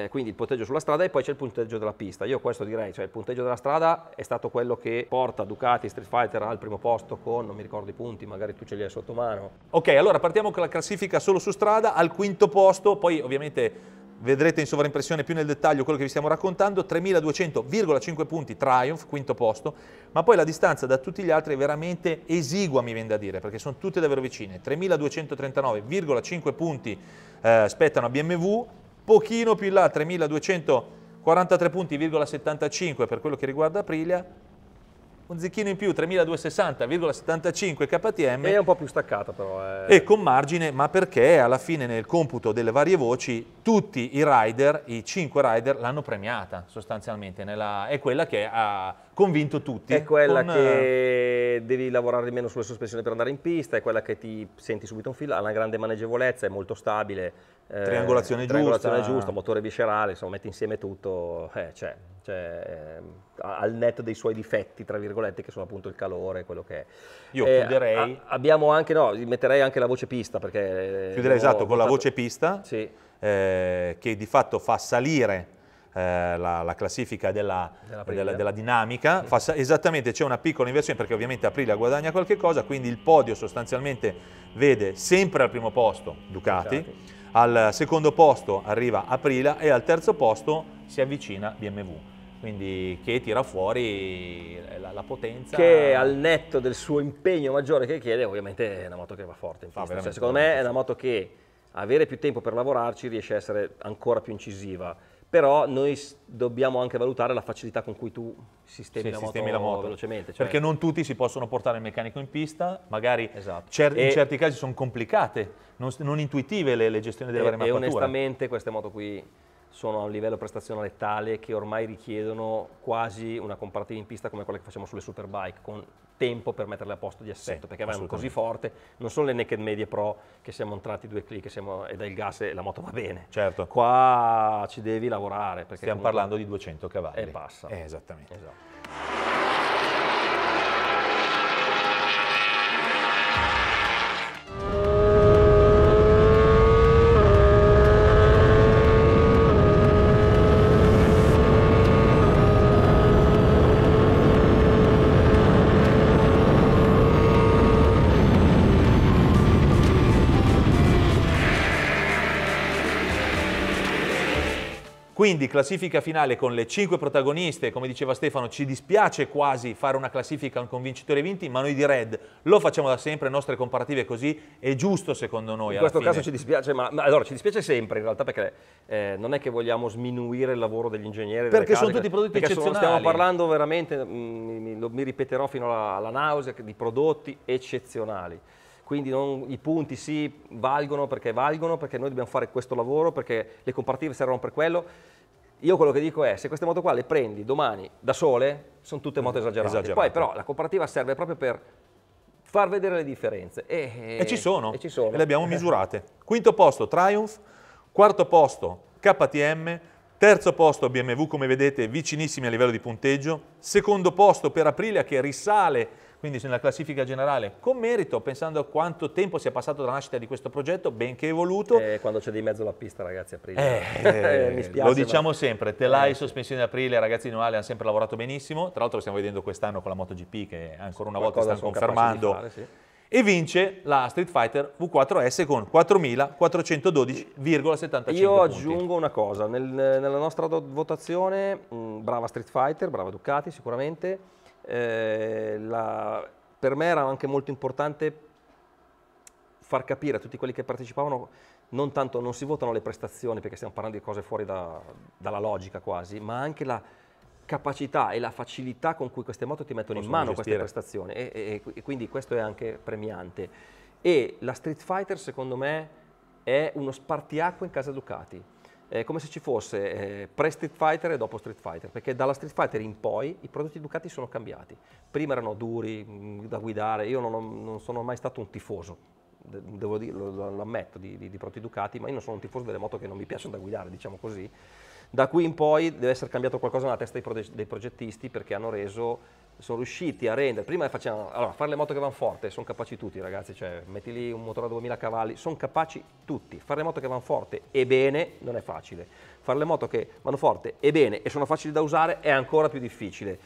quindi il punteggio sulla strada, e poi c'è il punteggio della pista. Io questo direi, cioè il punteggio della strada è stato quello che porta Ducati Street Fighter al primo posto con, non mi ricordo i punti, magari tu ce li hai sotto mano. Ok, allora partiamo con la classifica solo su strada, al quinto posto, poi ovviamente vedrete in sovraimpressione più nel dettaglio quello che vi stiamo raccontando, 3200,5 punti Triumph, quinto posto, ma poi la distanza da tutti gli altri è veramente esigua, mi viene da dire, perché sono tutte davvero vicine. 3239,5 punti spettano a BMW, pochino più in là 3243,75 punti per quello che riguarda Aprilia, un zecchino in più, 3260,75 KTM. È un po' più staccata però. E con margine, ma perché alla fine nel computo delle varie voci tutti i rider, i 5 rider, l'hanno premiata sostanzialmente, è quella che ha convinto tutti. È quella che devi lavorare di meno sulle sospensioni per andare in pista, è quella che ti senti subito un filo, ha una grande maneggevolezza, è molto stabile. Triangolazione giusta, motore viscerale, insomma metti insieme tutto, al netto dei suoi difetti, tra virgolette, che sono appunto il calore, quello che è. Io chiuderei... abbiamo anche, metterei anche la voce pista, perché... Chiuderei esatto, con la voce pista, sì. Che di fatto fa salire la classifica della dinamica, esattamente, c'è una piccola inversione perché ovviamente Aprilia guadagna qualche cosa, quindi il podio sostanzialmente vede sempre al primo posto Ducati. Al secondo posto arriva Aprilia e al terzo posto si avvicina BMW, quindi che tira fuori la potenza. Che al netto del suo impegno maggiore che chiede, ovviamente è una moto che va forte in pista. Cioè, secondo me è una moto che avere più tempo per lavorarci riesce a essere ancora più incisiva, però noi dobbiamo anche valutare la facilità con cui tu sistemi la moto velocemente. Cioè... Perché non tutti si possono portare il meccanico in pista, magari in certi casi sono complicate, non intuitive le gestioni delle varie mappature. E onestamente queste moto qui sono a un livello prestazionale tale che ormai richiedono quasi una comparativa in pista come quella che facciamo sulle Superbike, con tempo per metterle a posto di assetto, perché vanno così forte, non sono le Naked Media Pro che siamo entrati 2 clic e dai gas e la moto va bene. Certo. Qua ci devi lavorare. Perché stiamo parlando di 200 cavalli. E passa. Esattamente. Esatto. Quindi classifica finale con le 5 protagoniste, come diceva Stefano, ci dispiace quasi fare una classifica con vincitori vinti, ma noi di Red lo facciamo da sempre, nostre comparative così, è giusto secondo noi. In questo caso ci dispiace, ma allora ci dispiace sempre in realtà, perché non è che vogliamo sminuire il lavoro degli ingegneri. Perché sono tutti prodotti eccezionali. Stiamo parlando veramente, mi ripeterò fino alla nausea, di prodotti eccezionali. Quindi i punti sì, valgono perché noi dobbiamo fare questo lavoro, perché le comparative servono per quello. Io quello che dico è, se queste moto qua le prendi domani da sole, sono tutte moto esagerate. Poi però la comparativa serve proprio per far vedere le differenze. E ci sono, e le abbiamo misurate. Quinto posto Triumph, quarto posto KTM, terzo posto BMW, come vedete vicinissimi a livello di punteggio, secondo posto per Aprilia che risale quindi nella classifica generale con merito, pensando a quanto tempo sia passato dalla nascita di questo progetto, benché evoluto. Quando c'è di mezzo la pista, ragazzi, Aprilia. Mi spiace, lo diciamo sempre, telai, sospensioni Aprilia, ragazzi di Noale hanno sempre lavorato benissimo, tra l'altro lo stiamo vedendo quest'anno con la MotoGP che ancora una volta stanno confermando. E vince la Street Fighter V4S con 4.412,75 Io aggiungo una cosa, nella nostra votazione, brava Street Fighter, brava Ducati sicuramente. Per me era anche molto importante far capire a tutti quelli che partecipavano, non si votano le prestazioni perché stiamo parlando di cose fuori dalla logica quasi, ma anche la capacità e la facilità con cui queste moto ti mettono in mano queste prestazioni e quindi questo è anche premiante. E la Street Fighter secondo me è uno spartiacque in casa Ducati. È come se ci fosse pre-Street Fighter e dopo Street Fighter, perché dalla Street Fighter in poi i prodotti Ducati sono cambiati. Prima erano duri da guidare, io non sono mai stato un tifoso, devo dirlo, lo ammetto, di prodotti Ducati, ma io non sono un tifoso delle moto che non mi piacciono da guidare, diciamo così. Da qui in poi deve essere cambiato qualcosa nella testa dei progettisti, perché sono riusciti a rendere, prima facevano, allora fare le moto che vanno forte, sono capaci tutti ragazzi, cioè metti lì un motore a 2000 cavalli, sono capaci tutti, fare le moto che vanno forte e bene non è facile, fare le moto che vanno forte e bene e sono facili da usare è ancora più difficile.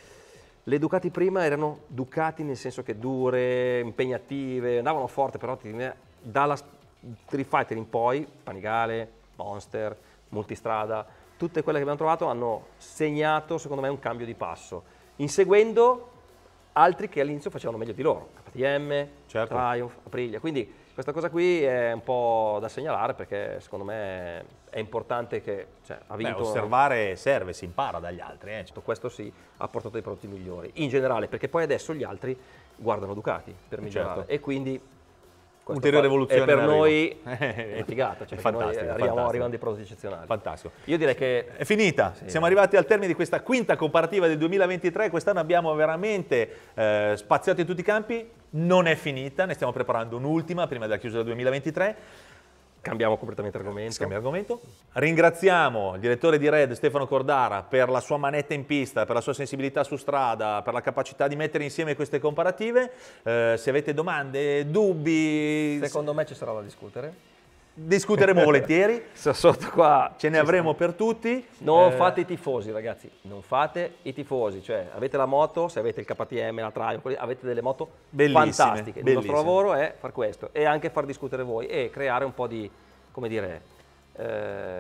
Le Ducati prima erano Ducati nel senso che dure, impegnative, andavano forte, però dalla Street Fighter in poi, Panigale, Monster, multistrada, tutte quelle che abbiamo trovato hanno segnato secondo me un cambio di passo, inseguendo altri che all'inizio facevano meglio di loro, KTM, Certo. Triumph, Aprilia, quindi questa cosa qui è un po' da segnalare perché secondo me è importante che ha vinto. Osservare serve, si impara dagli altri. Questo sì, ha portato dei prodotti migliori, in generale, perché poi adesso gli altri guardano Ducati per migliorare Certo. e quindi Ulteriore evoluzione e per in arrivo. noi è una figata, cioè È perché noi fantastico, arrivano dei prodotti eccezionali. Fantastico. Io direi che È finita, Sì. Siamo arrivati al termine di questa quinta comparativa del 2023, quest'anno abbiamo veramente spaziato in tutti i campi, non è finita, ne stiamo preparando un'ultima prima della chiusura del 2023. cambiamo completamente argomento. Scambio argomento. Ringraziamo il direttore di Red, Stefano Cordara, per la sua manetta in pista, per la sua sensibilità su strada, per la capacità di mettere insieme queste comparative. Se avete domande, dubbi, Secondo me ci sarà da discutere. discuteremo volentieri. Sotto qua Ce ne avremo per tutti. Non fate i tifosi, ragazzi, non fate i tifosi, cioè avete la moto, se avete il KTM, la Triumph, avete delle moto Bellissime, fantastiche. Il nostro bellissime. lavoro è far questo e anche far discutere voi e creare un po' di, come dire,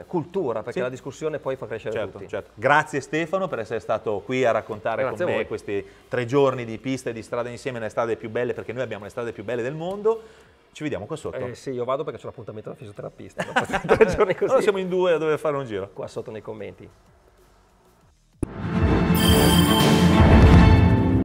cultura, perché Sì. la discussione poi fa crescere Certo, tutti. certo. Grazie Stefano per essere stato qui a raccontare Grazie con a me voi. questi 3 giorni di pista e di strada insieme, le strade più belle, perché noi abbiamo le strade più belle del mondo. Ci vediamo qua sotto. Sì, io vado perché c'ho l'appuntamento da fisioterapista. Dopo 3 giorni così. Allora siamo in 2 a dover fare un giro. Qua sotto nei commenti.